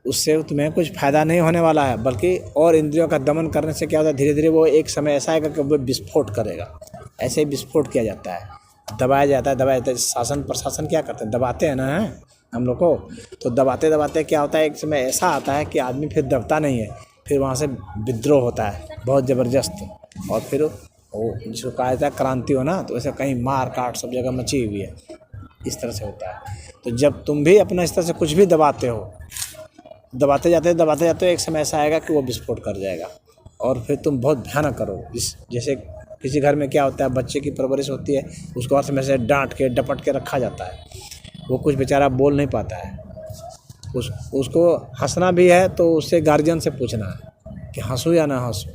उससे तुम्हें कुछ फ़ायदा नहीं होने वाला है, बल्कि और इंद्रियों का दमन करने से क्या होता है, धीरे धीरे वो एक समय ऐसा आएगा कि वो विस्फोट करेगा। ऐसे ही विस्फोट किया जाता है, दबाया जाता है। शासन प्रशासन क्या करते हैं, दबाते हैं ना हम लोग को, तो दबाते दबाते क्या होता है, एक समय ऐसा आता है कि आदमी फिर दबता नहीं है, फिर वहाँ से विद्रोह होता है बहुत ज़बरदस्त, और फिर वो जिसको कहा जाता है क्रांति हो ना, तो ऐसे कहीं मार काट सब जगह मची हुई है, इस तरह से होता है। तो जब तुम भी अपना इस तरह से कुछ भी दबाते हो, दबाते जाते एक समय ऐसा आएगा कि वो विस्फोट कर जाएगा और फिर तुम बहुत भयानक करोगे। जैसे किसी घर में क्या होता है, बच्चे की परवरिश होती है, उसको और समय से डांट के डपट के रखा जाता है, वो कुछ बेचारा बोल नहीं पाता है, उसको हंसना भी है तो उससे गार्जियन से पूछना है कि हंसूं या ना हंसूं।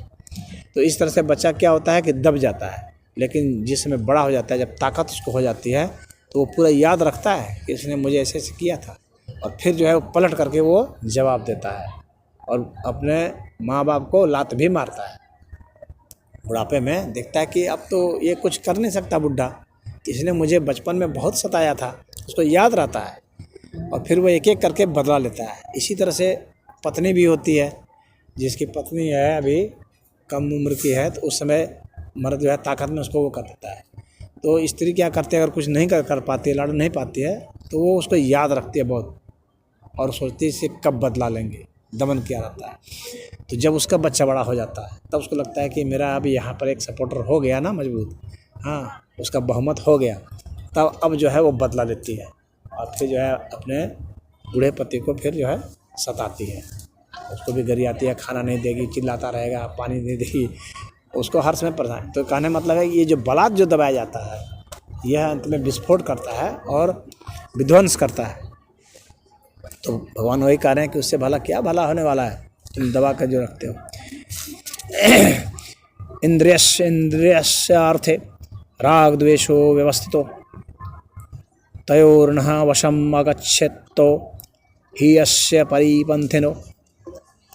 तो इस तरह से बच्चा क्या होता है कि दब जाता है, लेकिन जिस समय बड़ा हो जाता है, जब ताकत उसको हो जाती है, तो वो पूरा याद रखता है कि इसने मुझे ऐसे ऐसे किया था, और फिर जो है वो पलट करके वो जवाब देता है और अपने माँ बाप को लात भी मारता है। बुढ़ापे में देखता है कि अब तो ये कुछ कर नहीं सकता बुढ़ा, इसने मुझे बचपन में बहुत सताया था, उसको याद रहता है। और फिर वो एक एक करके बदला लेता है। इसी तरह से पत्नी भी होती है, जिसकी पत्नी है अभी कम उम्र की है तो उस समय मर्द जो है ताकत में उसको वो कर देता है। तो स्त्री क्या करती है, अगर कुछ नहीं कर पाती है, लड़ नहीं पाती है, तो वो उसको याद रखती है बहुत और सोचती है इसे कब बदला लेंगे, दमन किया जाता है। तो जब उसका बच्चा बड़ा हो जाता है तब उसको लगता है कि मेरा अभी यहाँ पर एक सपोर्टर हो गया ना मजबूत, हाँ उसका बहुमत हो गया, तब अब जो है वो बदला लेती है और फिर जो है अपने बूढ़े पति को फिर जो है सताती है, उसको भी गरी आती है, खाना नहीं देगी, चिल्लाता रहेगा, पानी नहीं देगी, उसको हर समय परेशान। तो कहने मतलब है कि ये जो बलात् जो दबाया जाता है यह अंत में विस्फोट करता है और विध्वंस करता है। तो भगवान वही कह रहे हैं कि उससे भला क्या भला होने वाला है, तुम दबा कर जो रखते हो। इंद्रियस्यार्थे राग द्वेषो व्यवस्थितो तयोर्नः वशम अगच्छेत्तो ही अस्य परिपंथिनो।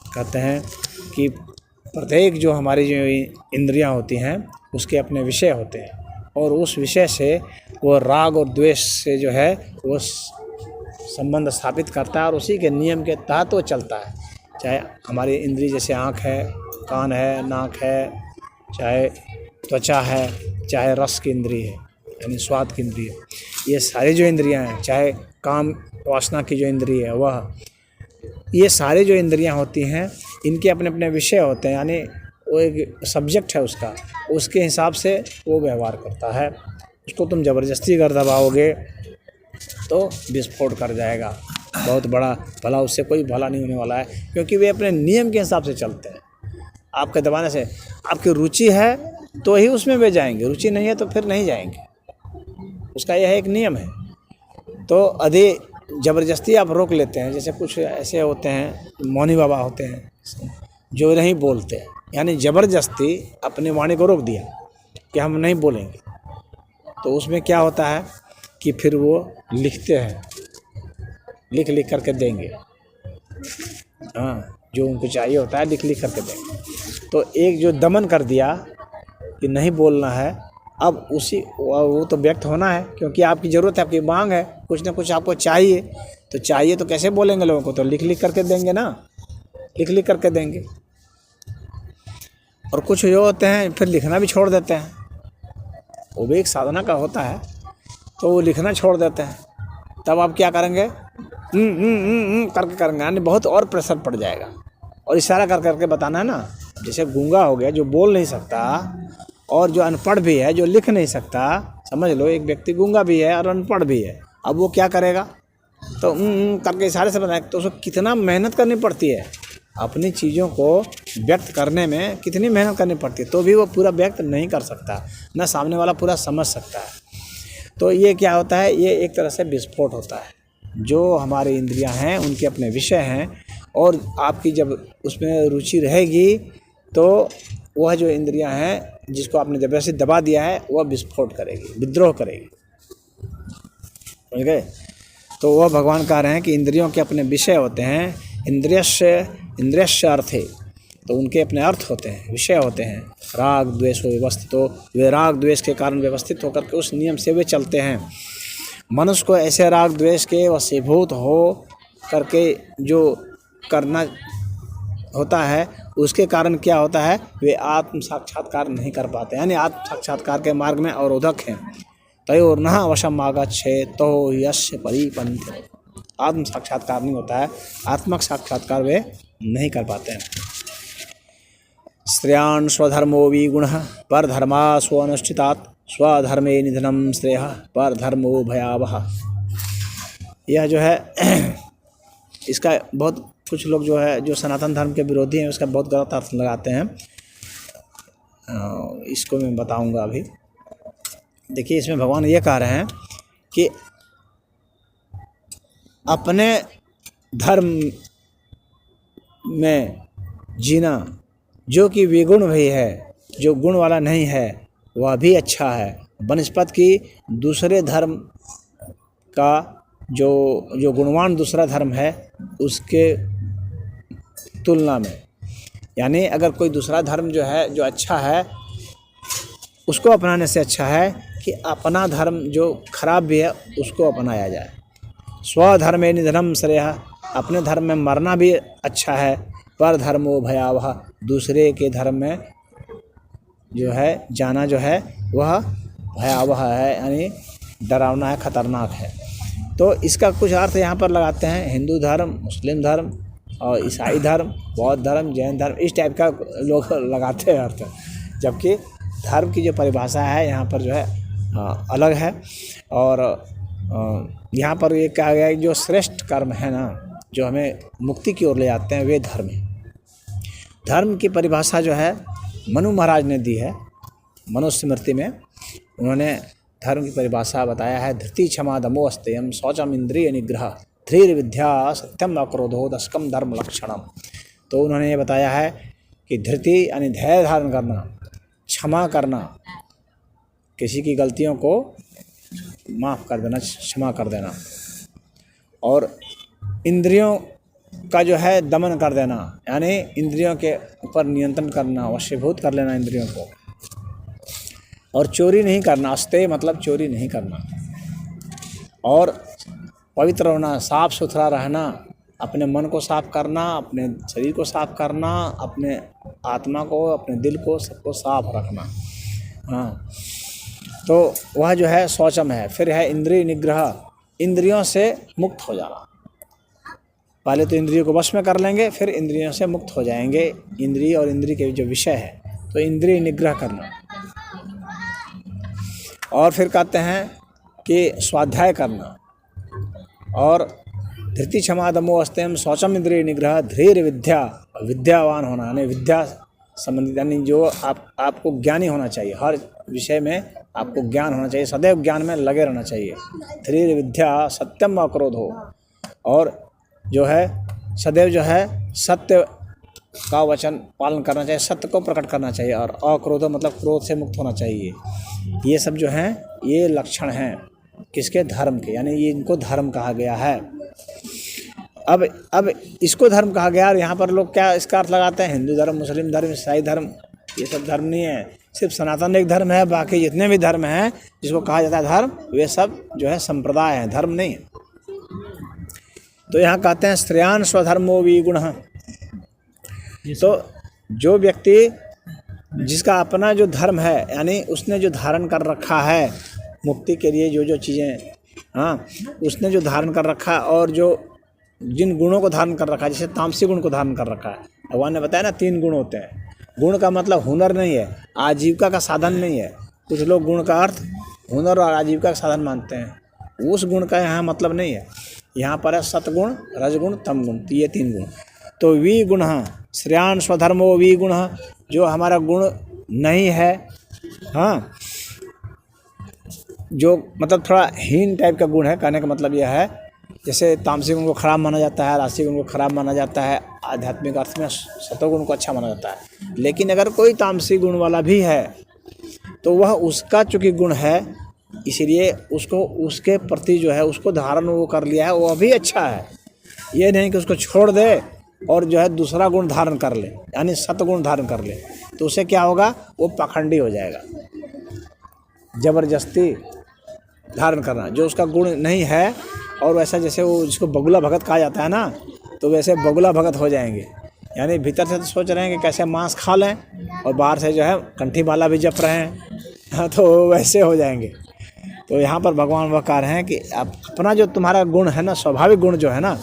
कहते हैं कि प्रत्येक जो हमारी जो इंद्रियां होती हैं उसके अपने विषय होते हैं और उस विषय से वो राग और द्वेष से जो है वो संबंध स्थापित करता है और उसी के नियम के तहत वो चलता है। चाहे हमारी इंद्रिय जैसे आँख है, कान है, नाक है, चाहे त्वचा है, चाहे रस की इंद्रिय है यानी स्वाद की इंद्रिय, ये सारी जो इंद्रियां हैं, चाहे काम वासना की जो इंद्रिय है वह, ये सारे जो इंद्रियां होती हैं इनके अपने अपने विषय होते हैं, यानी वो एक सब्जेक्ट है उसका, उसके हिसाब से वो व्यवहार करता है। उसको तुम ज़बरदस्ती कर दबाओगे तो विस्फोट कर जाएगा, बहुत बड़ा भला उससे कोई भला नहीं होने वाला है, क्योंकि वे अपने नियम के हिसाब से चलते हैं। आपके दबाने से आपकी रुचि है तो ही उसमें वे जाएंगे, रुचि नहीं है तो फिर नहीं जाएंगे, उसका यह एक नियम है। तो अधिक ज़बरदस्ती आप रोक लेते हैं, जैसे कुछ ऐसे होते हैं मौनी बाबा होते हैं जो नहीं बोलते, यानी ज़बरदस्ती अपनी वाणी को रोक दिया कि हम नहीं बोलेंगे, तो उसमें क्या होता है कि फिर वो लिखते हैं, लिख लिख करके देंगे, हाँ जो उनको चाहिए होता है लिख लिख करके देंगे। तो एक जो दमन कर दिया कि नहीं बोलना है, अब उसी वो तो व्यक्त होना है क्योंकि आपकी ज़रूरत है, आपकी मांग है, कुछ ना कुछ आपको चाहिए, तो चाहिए तो कैसे बोलेंगे लोगों को, तो लिख लिख करके देंगे ना, लिख लिख करके देंगे। और कुछ जो होते हैं फिर लिखना भी छोड़ देते हैं, वो भी एक साधना का होता है, तो वो लिखना छोड़ देते हैं, तब आप क्या करेंगे, करके करेंगे, यानी बहुत और प्रेशर पड़ जाएगा। और इशारा कर करके बताना है ना, जैसे गूंगा हो गया जो बोल नहीं सकता और जो अनपढ़ भी है जो लिख नहीं सकता, समझ लो एक व्यक्ति गूंगा भी है और अनपढ़ भी है, अब वो क्या करेगा, तो करके इशारे से बताएं, तो उसको कितना मेहनत करनी पड़ती है, अपनी चीज़ों को व्यक्त करने में कितनी मेहनत करनी पड़ती है, तो भी वो पूरा व्यक्त नहीं कर सकता, ना सामने वाला पूरा समझ सकता है। तो ये क्या होता है, ये एक तरह से विस्फोट होता है। जो हमारी इंद्रियां हैं उनके अपने विषय हैं और आपकी जब उसमें रुचि रहेगी तो वह जो इंद्रियां हैं जिसको आपने ज़बरदस्ती दबा दिया है वह विस्फोट करेगी, विद्रोह करेगी, समझ गए। तो वह भगवान कह रहे हैं कि इंद्रियों के अपने विषय होते हैं, इंद्रियस्य अर्थे, तो उनके अपने अर्थ होते हैं, विषय होते हैं। राग द्वेष व्यवस्थित, तो वे राग द्वेष के कारण व्यवस्थित होकर के उस नियम से वे चलते हैं। मनुष्य को ऐसे राग द्वेष के वशीभूत हो करके जो करना होता है उसके कारण क्या होता है, वे आत्म साक्षात्कार नहीं कर पाते, यानी आत्म साक्षात्कार के मार्ग में अवरोधक हैं। तयोर्नः वशम आगच्छेत्तो यस्य परिपन्थिनो, आत्म साक्षात्कार नहीं होता है, आत्मक साक्षात्कार वे नहीं कर पाते हैं। स्त्रियान् स्वधर्मो विगुणः परधर्मा स्वनुष्ठितात् स्वधर्मे निधनं श्रेयः परधर्मो भयावहः। यह जो है इसका बहुत कुछ लोग जो है जो सनातन धर्म के विरोधी हैं उसका बहुत गलत अर्थ लगाते हैं, इसको मैं बताऊंगा अभी। देखिए इसमें भगवान ये कह रहे हैं कि अपने धर्म में जीना जो कि विगुण भी है, जो गुण वाला नहीं है वह भी अच्छा है बनिस्पत की दूसरे धर्म का जो गुणवान दूसरा धर्म है उसके तुलना में। यानी अगर कोई दूसरा धर्म जो है जो अच्छा है उसको अपनाने से अच्छा है कि अपना धर्म जो खराब भी है उसको अपनाया जाए। स्वधर्मे निधनम श्रेयः, अपने धर्म में मरना भी अच्छा है। पर धर्मो भयावह, दूसरे के धर्म में जो है जाना जो है वह भयावह है, यानी डरावना है, खतरनाक है। तो इसका कुछ अर्थ यहाँ पर लगाते हैं, हिंदू धर्म, मुस्लिम धर्म और ईसाई धर्म, बौद्ध धर्म, जैन धर्म, इस टाइप का लोग लगाते हैं अर्थ। जबकि धर्म की जो परिभाषा है यहाँ पर जो है अलग है। और यहाँ पर ये कहा गया है जो श्रेष्ठ कर्म है ना, जो हमें मुक्ति की ओर ले जाते हैं, वे धर्म है। धर्म की परिभाषा जो है मनु महाराज ने दी है, मनुस्मृति में उन्होंने धर्म की परिभाषा बताया है। धृति क्षमा दमो अस्तेयम शौचम इंद्रिय निग्रह धीर विद्या सत्यम अक्रोधो दशकम धर्म लक्षणम। तो उन्होंने ये बताया है कि धृति यानी धैर्य धारण करना, क्षमा करना, किसी की गलतियों को माफ़ कर देना, क्षमा कर देना, और इंद्रियों का जो है दमन कर देना, यानी इंद्रियों के ऊपर नियंत्रण करना, वशीभूत कर लेना इंद्रियों को, और चोरी नहीं करना। अस्तेय मतलब चोरी नहीं करना, और पवित्र होना, साफ सुथरा रहना, अपने मन को साफ करना, अपने शरीर को साफ करना, अपने आत्मा को, अपने दिल को, सबको साफ रखना। हाँ, तो वह जो है शौचम है। फिर है इंद्रिय निग्रह, इंद्रियों से मुक्त हो जाना। पहले तो इंद्रियों को वश में कर लेंगे, फिर इंद्रियों से मुक्त हो जाएंगे। इंद्रिय और इंद्रिय के जो विषय है, तो इंद्रिय निग्रह करना। और फिर कहते हैं कि स्वाध्याय करना, और धृति क्षमा दमो अस्तेयम शौचम इंद्रिय निग्रह धीर विद्या, विद्यावान होना, यानी विद्या संबंधित, यानी जो आपको ज्ञानी होना चाहिए, हर विषय में आपको ज्ञान होना चाहिए, सदैव ज्ञान में लगे रहना चाहिए। धीर विद्या सत्यम अक्रोध हो, और जो है सदैव जो है सत्य का वचन पालन करना चाहिए, सत्य को प्रकट करना चाहिए, और अक्रोध मतलब क्रोध से मुक्त होना चाहिए। ये सब जो हैं ये लक्षण हैं किसके? धर्म के, यानी ये इनको धर्म कहा गया है। अब इसको धर्म कहा गया, और यहाँ पर लोग क्या इसका अर्थ लगाते हैं? हिंदू धर्म, मुस्लिम धर्म, ईसाई धर्म, ये सब धर्म नहीं है, सिर्फ सनातन एक धर्म है। बाकी जितने भी धर्म हैं जिसको कहा जाता है धर्म, वे सब जो है संप्रदाय हैं, धर्म नहीं है। तो यहाँ कहते हैं श्रेयान स्वधर्मो विगुणः। तो जो व्यक्ति जिसका अपना जो धर्म है, यानी उसने जो धारण कर रखा है मुक्ति के लिए, जो जो चीज़ें, हाँ, उसने जो धारण कर रखा, और जो जिन गुणों को धारण कर रखा है, जैसे तामसी गुण को धारण कर रखा है। भगवान ने बताया ना 3 गुण होते हैं। गुण का मतलब हुनर नहीं है, आजीविका का साधन नहीं है। कुछ लोग गुण का अर्थ हुनर और आजीविका का साधन मानते हैं, उस गुण का यहाँ मतलब नहीं है। यहाँ पर है सतगुण, रजगुण, तमगुण, तो ये 3 गुण। तो विगुण श्रेयान स्वधर्मो विगुण, जो हमारा गुण नहीं है, हाँ, जो मतलब थोड़ा हीन टाइप का गुण है, कहने का मतलब यह है, जैसे तामसिक गुण को खराब माना जाता है, राजसिक गुण को खराब माना जाता है, आध्यात्मिक अर्थ में सतोगुण को अच्छा माना जाता है। लेकिन अगर कोई तामसिक गुण वाला भी है तो वह उसका चूँकि गुण है, इसीलिए उसको उसके प्रति जो है उसको धारण वो कर लिया है, वह भी अच्छा है। ये नहीं कि उसको छोड़ दे और जो है दूसरा गुण धारण कर ले, यानी सतगुण धारण कर ले, तो उससे क्या होगा? वो पाखंडी हो जाएगा। जबरदस्ती धारण करना जो उसका गुण नहीं है, और वैसा जैसे वो जिसको बगुला भगत कहा जाता है ना, तो वैसे बगुला भगत हो जाएंगे। यानी भीतर से तो सोच रहे हैं कि कैसे मांस खा लें, और बाहर से जो है कंठी माला भी जप रहे हैं, हाँ, तो वैसे हो जाएंगे। तो यहाँ पर भगवान वह कह रहे हैं कि अपना जो तुम्हारा गुण है ना, स्वाभाविक गुण जो है ना,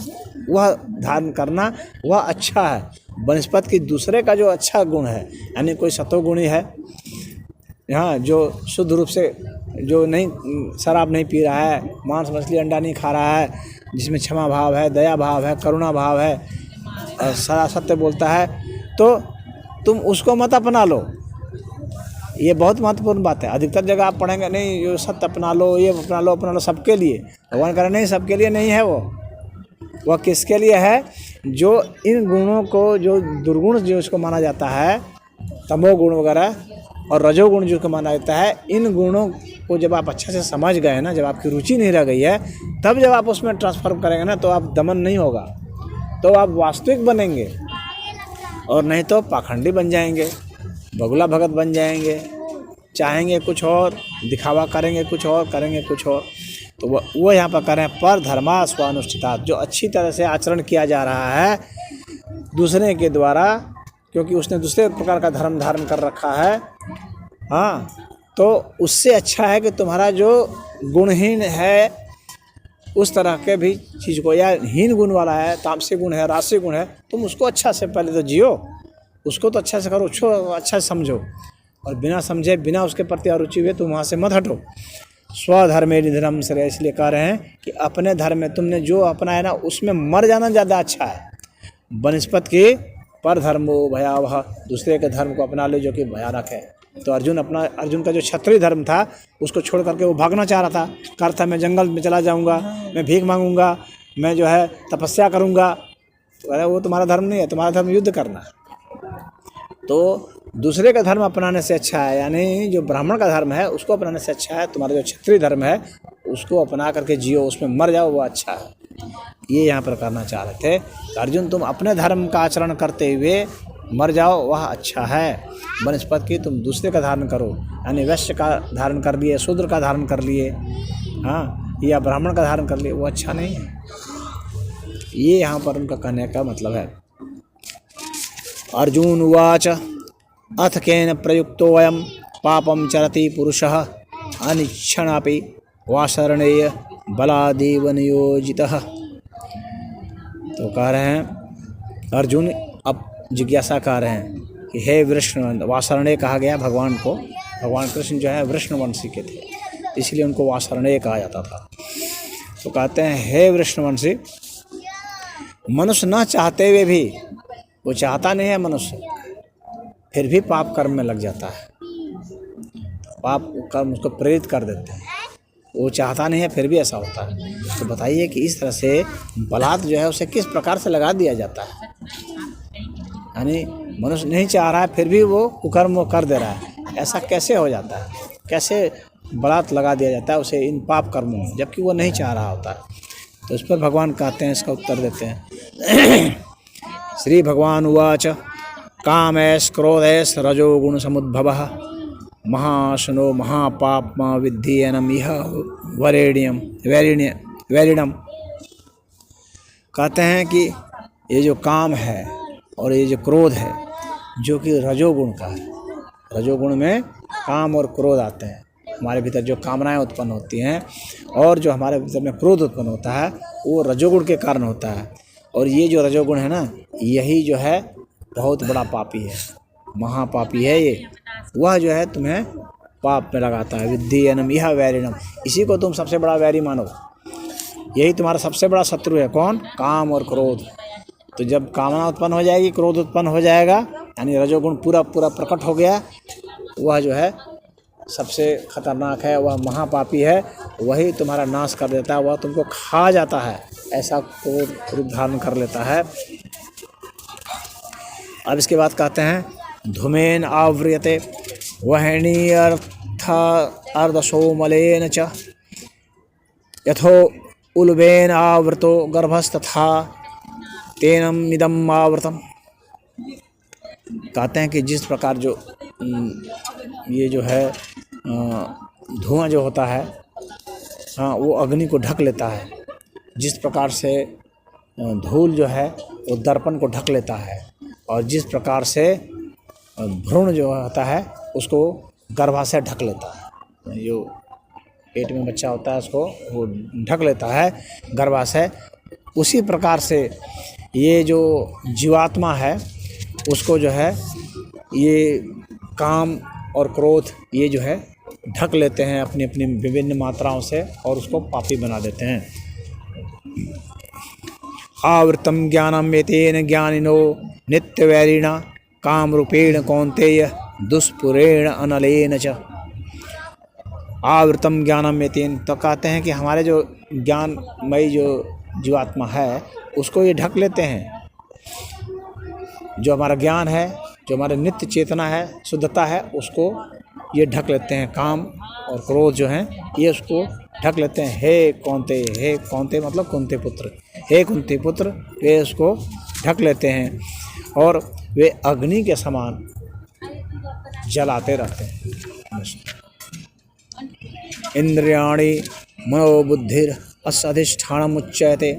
वह धारण करना, वह अच्छा है बनस्पत की। दूसरे का जो अच्छा गुण है, यानी कोई सतोगुणी है, हाँ, जो शुद्ध रूप से जो नहीं शराब नहीं पी रहा है, मांस मछली अंडा नहीं खा रहा है, जिसमें क्षमा भाव है, दया भाव है, करुणा भाव है, सदा सत्य बोलता है, तो तुम उसको मत अपना लो। ये बहुत महत्वपूर्ण बात है। अधिकतर जगह आप पढ़ेंगे नहीं, जो सत्य अपना लो, ये अपना लो सबके लिए। भगवान कह रहे नहीं, सबके लिए नहीं है वह किसके लिए है? जो इन गुणों को, जो दुर्गुण जो इसको माना जाता है, तमोगुण वगैरह और रजोगुण जो को माना जाता है, इन गुणों को जब आप अच्छे से समझ गए ना, जब आपकी रुचि नहीं रह गई है, तब जब आप उसमें ट्रांसफर करेंगे ना, तो आप दमन नहीं होगा, तो आप वास्तविक बनेंगे, और नहीं तो पाखंडी बन जाएंगे, बगुला भगत बन जाएंगे, चाहेंगे कुछ और, दिखावा करेंगे कुछ और, करेंगे कुछ और। तो वो यहाँ पर कह रहे हैं पर धर्मा स्वानुष्ठिता, जो अच्छी तरह से आचरण किया जा रहा है दूसरे के द्वारा, क्योंकि उसने दूसरे प्रकार का धर्म धारण कर रखा है, हाँ, तो उससे अच्छा है कि तुम्हारा जो गुणहीन है उस तरह के भी चीज़ को, या हीन गुण वाला है, तामसिक गुण है, राजसिक गुण है, तुम उसको अच्छा से पहले तो जियो, उसको तो अच्छा से करो, उसको अच्छा से समझो, और बिना समझे बिना उसके प्रति अरुचि हुए तुम वहाँ से मत हटो। स्वधर्मे निधनम श्रेय, इसलिए कह रहे हैं कि अपने धर्म में तुमने जो अपना है ना उसमें मर जाना ज़्यादा अच्छा है बनस्पत की पर धर्मो भयावह, दूसरे के धर्म को अपना लो जो कि भयानक है। तो अर्जुन का जो क्षत्रिय धर्म था उसको छोड़ करके वो भागना चाह रहा था, कर था मैं जंगल में चला जाऊंगा, मैं भीख मांगूंगा, मैं जो है तपस्या करूंगा। तो अरे वो तुम्हारा धर्म नहीं है, तुम्हारा धर्म युद्ध करना है। तो दूसरे का धर्म अपनाने से अच्छा है, यानी जो ब्राह्मण का धर्म है उसको अपनाने से अच्छा है तुम्हारा जो क्षत्रिय धर्म है उसको अपना करके जियो, उसमें मर जाओ, वो अच्छा है। ये यहाँ पर करना चाह रहे थे। अर्जुन तुम अपने धर्म का आचरण करते हुए मर जाओ, वह अच्छा है बनस्पत की तुम दूसरे का धारण करो, यानी वैश्य का धारण कर लिए, शूद्र का धारण कर लिए, हाँ, या ब्राह्मण का धारण कर लिए, वो अच्छा नहीं है। ये यहाँ पर उनका कहने का मतलब है। अर्जुन उवाच अथ केन प्रयुक्तो वयम पापम चरति पुरुषः अनिच्छणापि वासरणेय बलादेव नियोजितः। तो कह रहे हैं अर्जुन अब जिज्ञासा कर रहे हैं कि हे वृष्ण, वासरणेय कहा गया भगवान को, भगवान कृष्ण जो है वृष्णवंशी के थे इसलिए उनको वासरणेय कहा जाता था। तो कहते हैं हे वृष्णवंशी, मनुष्य न चाहते हुए भी, वो चाहता नहीं है मनुष्य, फिर भी पाप कर्म में लग जाता है, पाप कर्म उसको प्रेरित कर देते हैं, वो चाहता नहीं है फिर भी ऐसा होता है। तो बताइए कि इस तरह से बलात् जो है उसे किस प्रकार से लगा दिया जाता है, यानी मनुष्य नहीं चाह रहा है फिर भी वो कुकर्म वो कर दे रहा है, ऐसा कैसे हो जाता है, कैसे बलात् लगा दिया जाता है उसे इन पाप कर्मों में, जबकि वो नहीं चाह रहा होता है। तो इस पर भगवान कहते हैं, इसका उत्तर देते हैं। श्री भगवान उवाच कामैस् क्रोधैस् रजोगुण समुद्भवः महाशनो महापाप्मा विद्धि इह वैरिणम। कहते हैं कि ये जो काम है और ये जो क्रोध है जो कि रजोगुण का है, रजोगुण में काम और क्रोध आते हैं, हमारे भीतर जो कामनाएं उत्पन्न होती हैं और जो हमारे भीतर में क्रोध उत्पन्न होता है वो रजोगुण के कारण होता है। और ये जो रजोगुण है ना, यही जो है बहुत बड़ा पापी है, महापापी है ये, वह जो है तुम्हें पाप में लगाता है। विद्धि इह वैरिणम, इसी को तुम सबसे बड़ा वैरी मानो, यही तुम्हारा सबसे बड़ा शत्रु है। कौन? काम और क्रोध। तो जब कामना उत्पन्न हो जाएगी, क्रोध उत्पन्न हो जाएगा, यानी रजोगुण पूरा प्रकट हो गया, वह जो है सबसे खतरनाक है, वह महापापी है, वही तुम्हारा नाश कर देता है, वह तुमको खा जाता है, ऐसा क्रोध रूप धारण कर लेता है। अब इसके बाद कहते हैं धूमेन आव्रियते वहनी अर्धसोमलेन च यथो उल्बेन आवृतो गर्भस्तथा तेनम इदम आवृतम। कहते हैं कि जिस प्रकार जो ये जो है धुआं जो होता है, हाँ, वो अग्नि को ढक लेता है, जिस प्रकार से धूल जो है वो दर्पण को ढक लेता है, और जिस प्रकार से भ्रूण जो होता है उसको गर्भाशय ढक लेता है, जो पेट में बच्चा होता है उसको वो ढक लेता है गर्भाशय, उसी प्रकार से ये जो जीवात्मा है उसको जो है ये काम और क्रोध ये जो है ढक लेते हैं अपनी अपनी विभिन्न मात्राओं से और उसको पापी बना देते हैं। आवृतम ज्ञानम एतेन ज्ञानिनो नित्यवैरिणा काम रूपेण कौन्तेय दुष्पुरेण अनलेन च। आवृतम ज्ञानम एतेन, तो कहते हैं कि हमारे जो ज्ञानमयी जो जीवात्मा है उसको ये ढक लेते हैं, जो हमारा ज्ञान है, जो हमारे नित्य चेतना है, शुद्धता है, उसको ये ढक लेते हैं, काम और क्रोध जो हैं ये उसको ढक लेते हैं। हे कौन्ते मतलब कुंती पुत्र, हे कुंती पुत्र, वे उसको ढक लेते हैं और वे अग्नि के समान जलाते रहते हैं। इंद्रियाणि मनोबुद्धिर अस्धिष्ठानमुच्यते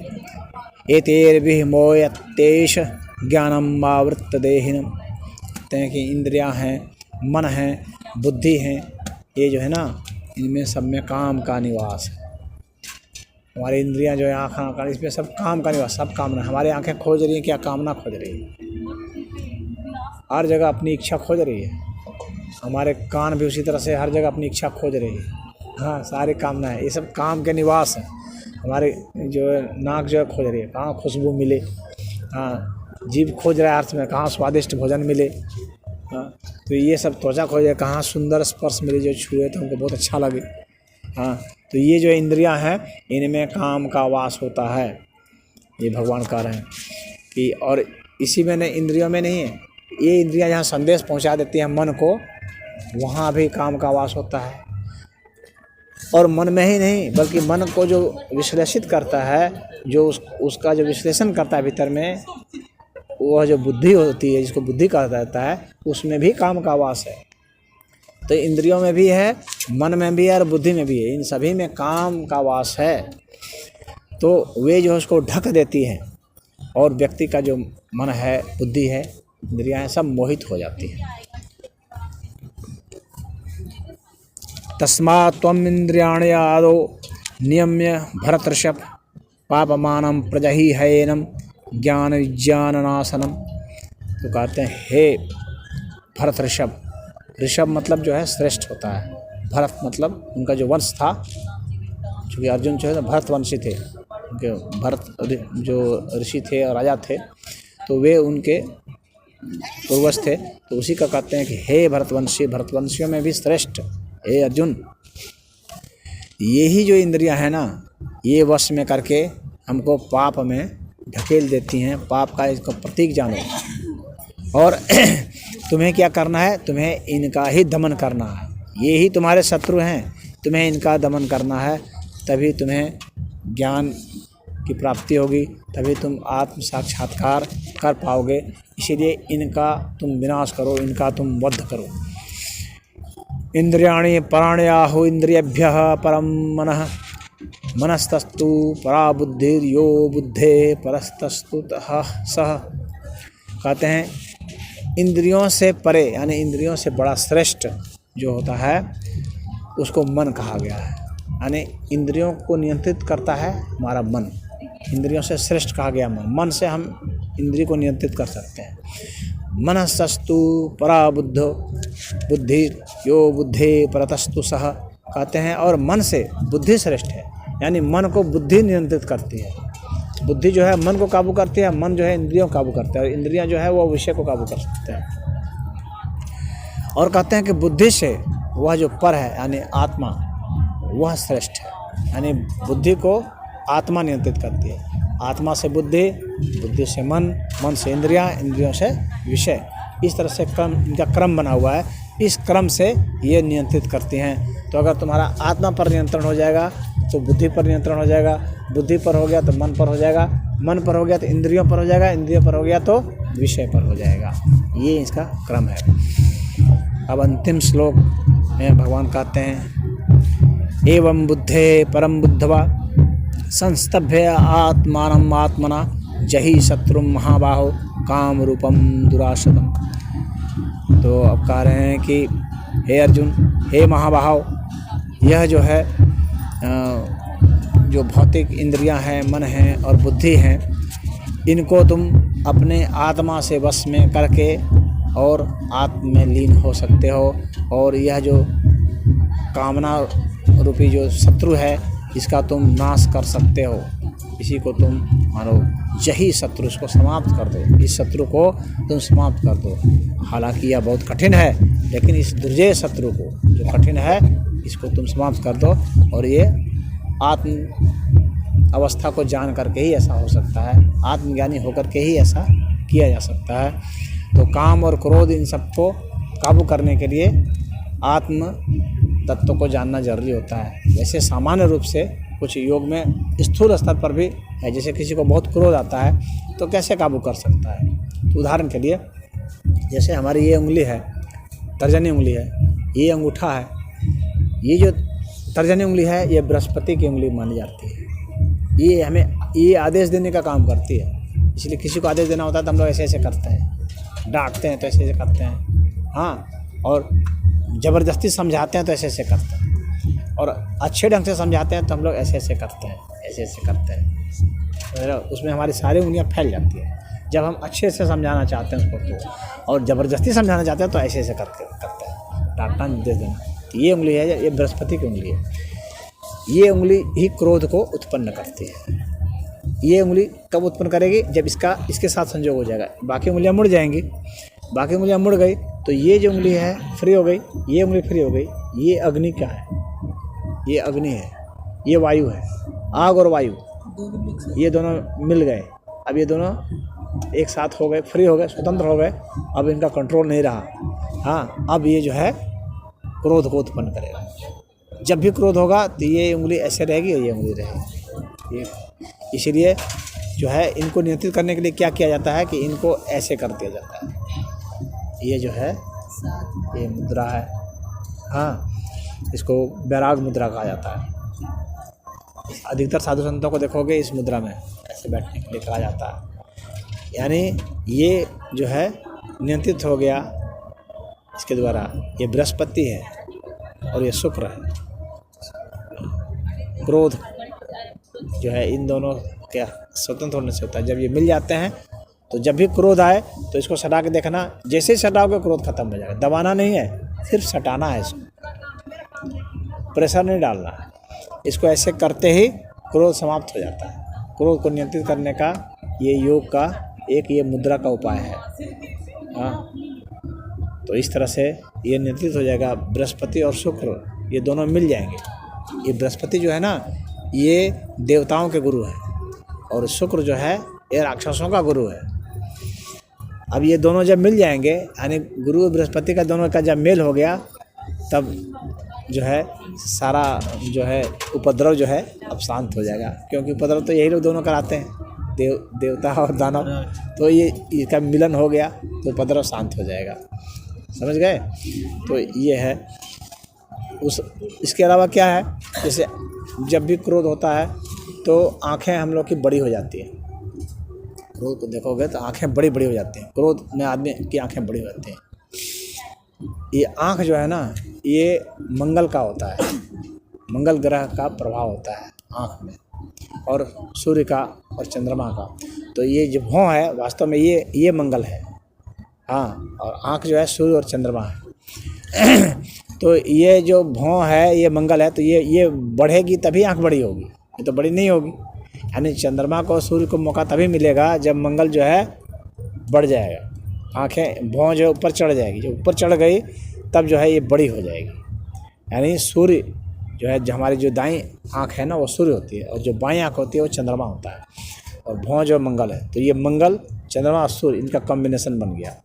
एतेर्भिः मोयतेष ज्ञानम आवृत्त देहिनम। कहते हैं कि इंद्रियां हैं, मन है, बुद्धि है, ये जो है ना, इनमें सब में काम का निवास है। हमारी इंद्रियां जो है आँख, इसमें सब काम का निवास, सब कामना। हमारी आंखें खोज रही हैं, क्या कामना खोज रही है, हर जगह अपनी इच्छा खोज रही है। हमारे कान भी उसी तरह से हर जगह अपनी इच्छा खोज रही है। हाँ, सारी कामना है, ये सब काम के निवास है। हमारे जो है नाक जो है खोज रही है कहाँ खुशबू मिले, हाँ, जीभ खोज रहा है अर्थ में कहाँ स्वादिष्ट भोजन मिले, हाँ, तो ये सब त्वचा खोज रही है कहाँ सुंदर स्पर्श मिले, जो छुए तो हमको बहुत अच्छा लगे। हाँ, तो ये जो इंद्रियां हैं इनमें काम का वास होता है, ये भगवान कह रहे हैं कि। और इसी में नहीं, इंद्रियों में नहीं है, ये इंद्रियां जहाँ संदेश पहुंचा देती हैं मन को, वहाँ भी काम का वास होता है। और मन में ही नहीं, बल्कि मन को जो विश्लेषित करता है, जो उसका जो विश्लेषण करता है भीतर में, वह जो बुद्धि होती है, जिसको बुद्धि कहा जाता है, उसमें भी काम का वास है। तो इंद्रियों में भी है, मन में भी है और बुद्धि में भी है, इन सभी में काम का वास है। तो वे जो उसको ढक देती हैं और व्यक्ति का जो मन है, बुद्धि है, इंद्रियां हैं, सब मोहित हो जाती हैं। तस्मात् त्वम् इंद्रियाणि आदौ नियम्य भरतर्षभ पापमानं प्रजहिहैनं ज्ञान विज्ञाननाशनम। तो कहते हैं हे भरत ऋषभ, ऋषभ मतलब जो है श्रेष्ठ होता है। भरत मतलब उनका जो वंश था, चूँकि अर्जुन जो है भरत वंशी थे, उनके भरत जो ऋषि थे और राजा थे, तो वे उनके पूर्वज थे। तो उसी का कहते हैं कि हे भरतवंशी, भरतवंशियों में भी श्रेष्ठ हे अर्जुन। यही जो इंद्रियां हैं ना, ये वश में करके हमको पाप में ढकेल देती हैं। पाप का इसको प्रतीक जानो, और तुम्हें क्या करना है, तुम्हें इनका ही दमन करना है। ये ही तुम्हारे शत्रु हैं, तुम्हें इनका दमन करना है, तभी तुम्हें ज्ञान की प्राप्ति होगी, तभी तुम आत्म साक्षात्कार कर पाओगे। इसीलिए इनका तुम विनाश करो, इनका तुम वध करो। इंद्रियाणि पराणि आहु इंद्रियेभ्यः परम मनः मनस्तस्तु परा बुद्धिर्यो बुद्धे परस्तस्तु सह। कहते हैं इंद्रियों से परे, यानी इंद्रियों से बड़ा श्रेष्ठ जो होता है उसको मन कहा गया है। यानी इंद्रियों को नियंत्रित करता है हमारा मन, इंद्रियों से श्रेष्ठ कहा गया मन। मन से हम इंद्रिय को नियंत्रित कर सकते हैं। मनस्तस्तु परा बुद्धि यो बुद्धे परतस्तु सह। कहते हैं और मन से बुद्धि श्रेष्ठ है, यानी मन को बुद्धि नियंत्रित करती है। बुद्धि जो है मन को काबू करती है, मन जो है इंद्रियों को काबू करता है, और इंद्रियां जो है वो विषय को काबू कर सकते हैं। और कहते हैं कि बुद्धि से वह जो पर है यानी आत्मा, वह श्रेष्ठ है। यानी बुद्धि को आत्मा नियंत्रित करती है। आत्मा से बुद्धि, बुद्धि से मन, मन से इंद्रियां, इंद्रियों से विषय। इस तरह से क्रम, इनका क्रम बना हुआ है। इस क्रम से ये नियंत्रित करती हैं। तो अगर तुम्हारा आत्मा पर नियंत्रण हो जाएगा तो बुद्धि पर नियंत्रण हो जाएगा, बुद्धि पर हो गया तो मन पर हो जाएगा, मन पर हो गया तो इंद्रियों पर हो जाएगा, इंद्रियों पर हो गया तो विषय पर हो जाएगा। ये इसका क्रम है। अब अंतिम श्लोक में भगवान कहते हैं एवं बुद्धे परम बुद्धवा संस्तभ्य आत्मानम आत्मना जहि शत्रुम महाबाहो काम रूपम दुराशतम। तो अब कह रहे हैं कि हे अर्जुन, हे महाबाहो, यह जो है जो भौतिक इंद्रियां हैं, मन हैं और बुद्धि हैं, इनको तुम अपने आत्मा से वश में करके और आत्म में लीन हो सकते हो। और यह जो कामना रूपी जो शत्रु है, इसका तुम नाश कर सकते हो। इसी को तुम मानो यही शत्रु, इसको समाप्त कर दो, इस शत्रु को तुम समाप्त कर दो। हालांकि यह बहुत कठिन है, लेकिन इस दुर्जय शत्रु को जो कठिन है, इसको तुम समाप्त कर दो। और ये आत्म अवस्था को जान करके ही ऐसा हो सकता है, आत्मज्ञानी होकर के ही ऐसा किया जा सकता है। तो काम और क्रोध, इन सबको काबू करने के लिए आत्म तत्व को जानना जरूरी होता है। वैसे सामान्य रूप से कुछ योग में स्थूल स्तर पर भी है, जैसे किसी को बहुत क्रोध आता है तो कैसे काबू कर सकता है। तो उदाहरण के लिए जैसे हमारी ये उंगली है, तर्जनी उंगली है, ये अंगूठा है, ये जो तर्जनी उंगली है, ये बृहस्पति की उंगली मानी जाती है। ये हमें ये आदेश देने का काम करती है। इसलिए किसी को आदेश देना होता है तो हम लोग ऐसे ऐसे करते हैं, डांटते हैं तो ऐसे ऐसे करते हैं, हाँ, और ज़बरदस्ती समझाते हैं तो ऐसे ऐसे करते हैं, और अच्छे ढंग से समझाते हैं तो हम लोग ऐसे ऐसे करते हैं, ऐसे ऐसे करते हैं। उसमें हमारी सारी उंगलियां फैल जाती हैं। जब हम अच्छे से समझाना चाहते हैं उसको तो, और ज़बरदस्ती समझाना चाहते हैं तो ऐसे ऐसे करते हैं, डांटना निर्देश देना। ये उंगली है, ये बृहस्पति की उंगली है। ये उंगली ही क्रोध को उत्पन्न करती है। ये उंगली कब उत्पन्न करेगी? जब इसके साथ संयोग हो जाएगा। बाकी उंगलियां मुड़ जाएंगी, बाकी उंगलियां मुड़ गई तो ये जो उंगली है फ्री हो गई, ये उंगली फ्री हो गई। ये अग्नि क्या है? ये अग्नि है, ये वायु है। आग और वायु ये दोनों मिल गए। अब ये दोनों एक साथ हो गए, फ्री हो गए, स्वतंत्र हो गए। अब इनका कंट्रोल नहीं रहा। हाँ, अब ये जो है क्रोध को उत्पन्न करेगा। जब भी क्रोध होगा तो ये उंगली ऐसे रहेगी और ये उंगली रहेगी। ये इसीलिए जो है इनको नियंत्रित करने के लिए क्या किया जाता है कि इनको ऐसे कर दिया जाता है। ये जो है ये मुद्रा है, हाँ, इसको वैराग मुद्रा कहा जाता है। अधिकतर साधु संतों को देखोगे इस मुद्रा में ऐसे बैठने के लिए कहा जाता है। यानी ये जो है नियंत्रित हो गया इसके द्वारा। ये बृहस्पति है और ये शुक्र है। क्रोध जो है इन दोनों क्या स्वतंत्र होने से होता है। जब ये मिल जाते हैं तो जब भी क्रोध आए तो इसको सटा के देखना, जैसे ही सटाओगे क्रोध खत्म हो जाएगा। दबाना नहीं है, सिर्फ सटाना है, इसको प्रेशर नहीं डालना है। इसको ऐसे करते ही क्रोध समाप्त हो जाता है। क्रोध को नियंत्रित करने का ये योग का एक ये मुद्रा का उपाय है। हाँ, तो इस तरह से ये नियंत्रित हो जाएगा। बृहस्पति और शुक्र ये दोनों मिल जाएंगे। ये बृहस्पति जो है ना, ये देवताओं के गुरु है, और शुक्र जो है ये राक्षसों का गुरु है। अब ये दोनों जब मिल जाएंगे, यानी गुरु बृहस्पति का दोनों का जब मेल हो गया, तब जो है सारा जो है उपद्रव जो है अब शांत हो जाएगा। क्योंकि उपद्रव तो यही लोग दोनों कराते हैं, देवता और दानव। तो ये इसका मिलन हो गया तो उपद्रव शांत हो जाएगा। समझ गए? तो ये है। इसके अलावा क्या है, जैसे जब भी क्रोध होता है तो आँखें हम लोग की बड़ी हो जाती है। क्रोध को देखोगे तो आँखें बड़ी बड़ी हो जाती हैं। क्रोध में आदमी की आँखें बड़ी हो जाती हैं। ये आँख जो है ना, ये मंगल का होता है, मंगल ग्रह का प्रभाव होता है आँख में, और सूर्य का और चंद्रमा का। तो ये जो भौं है वास्तव में ये मंगल है। हाँ, और आँख जो है सूर्य और चंद्रमा है। तो ये जो भौं है ये मंगल है। तो ये बढ़ेगी तभी आँख बड़ी होगी, ये तो बड़ी नहीं होगी। यानी चंद्रमा को सूर्य को मौका तभी मिलेगा जब मंगल जो है बढ़ जाएगा। आँखें भौं जो ऊपर चढ़ जाएगी, जो ऊपर चढ़ गई तब जो है ये बड़ी हो जाएगी। यानी सूर्य जो है, जो हमारी जो दाईं आँख है ना वो सूर्य होती है, और जो बाईं आँख होती है वो चंद्रमा होता है, और भौं जो मंगल है। तो ये मंगल, चंद्रमा और सूर्य इनका कॉम्बिनेशन बन गया।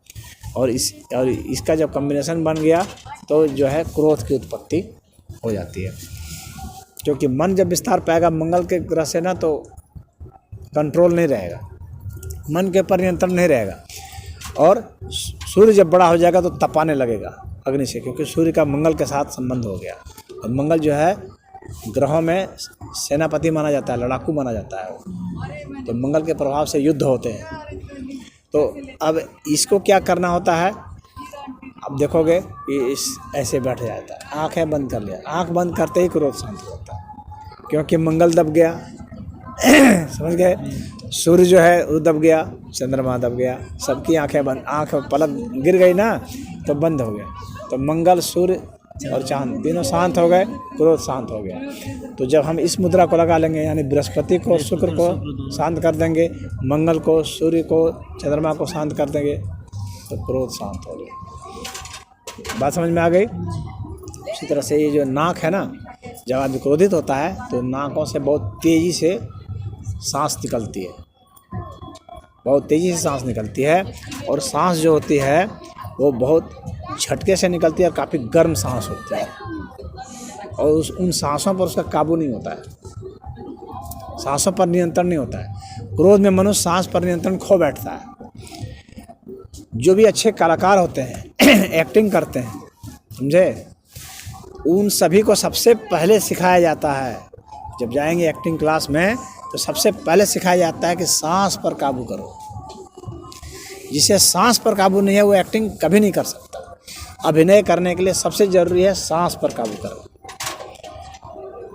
और इसका जब कॉम्बिनेशन बन गया तो जो है क्रोध की उत्पत्ति हो जाती है। क्योंकि मन जब विस्तार पाएगा मंगल के ग्रह से ना, तो कंट्रोल नहीं रहेगा, मन के ऊपर नियंत्रण नहीं रहेगा। और सूर्य जब बड़ा हो जाएगा तो तपाने लगेगा अग्नि से, क्योंकि सूर्य का मंगल के साथ संबंध हो गया। और मंगल जो है ग्रहों में सेनापति माना जाता है, लड़ाकू माना जाता है। तो मंगल के प्रभाव से युद्ध होते हैं। तो अब इसको क्या करना होता है, अब देखोगे कि इस ऐसे बैठ जाता है, आँखें बंद कर लिया। आँख बंद करते ही क्रोध शांत होता है, क्योंकि मंगल दब गया। समझ गए? सूर्य जो है वो दब गया, चंद्रमा दब गया, सबकी आंखें बंद, आंख पलक गिर गई ना तो बंद हो गया। तो मंगल, सूर्य और चांद तीनों शांत हो गए, क्रोध शांत हो गया। तो जब हम इस मुद्रा को लगा लेंगे, यानी बृहस्पति को, शुक्र को शांत कर देंगे, मंगल को, सूर्य को, चंद्रमा को शांत कर देंगे, तो क्रोध शांत हो गया। बात समझ में आ गई? इसी तरह से ये जो नाक है ना, जब आदमी क्रोधित होता है तो नाकों से बहुत तेज़ी से सांस निकलती है, बहुत तेज़ी से सांस निकलती है। और सांस जो होती है वो बहुत झटके से निकलती है और काफ़ी गर्म सांस होती है। और उन सांसों पर उसका काबू नहीं होता है, सांसों पर नियंत्रण नहीं होता है। क्रोध में मनुष्य सांस पर नियंत्रण खो बैठता है। जो भी अच्छे कलाकार होते हैं एक्टिंग करते हैं, समझे, उन सभी को सबसे पहले सिखाया जाता है। जब जाएंगे एक्टिंग क्लास में तो सबसे पहले सिखाया जाता है कि सांस पर काबू करो। जिसे सांस पर काबू नहीं है वो एक्टिंग कभी नहीं कर सकता। अभिनय करने के लिए सबसे ज़रूरी है सांस पर काबू करो।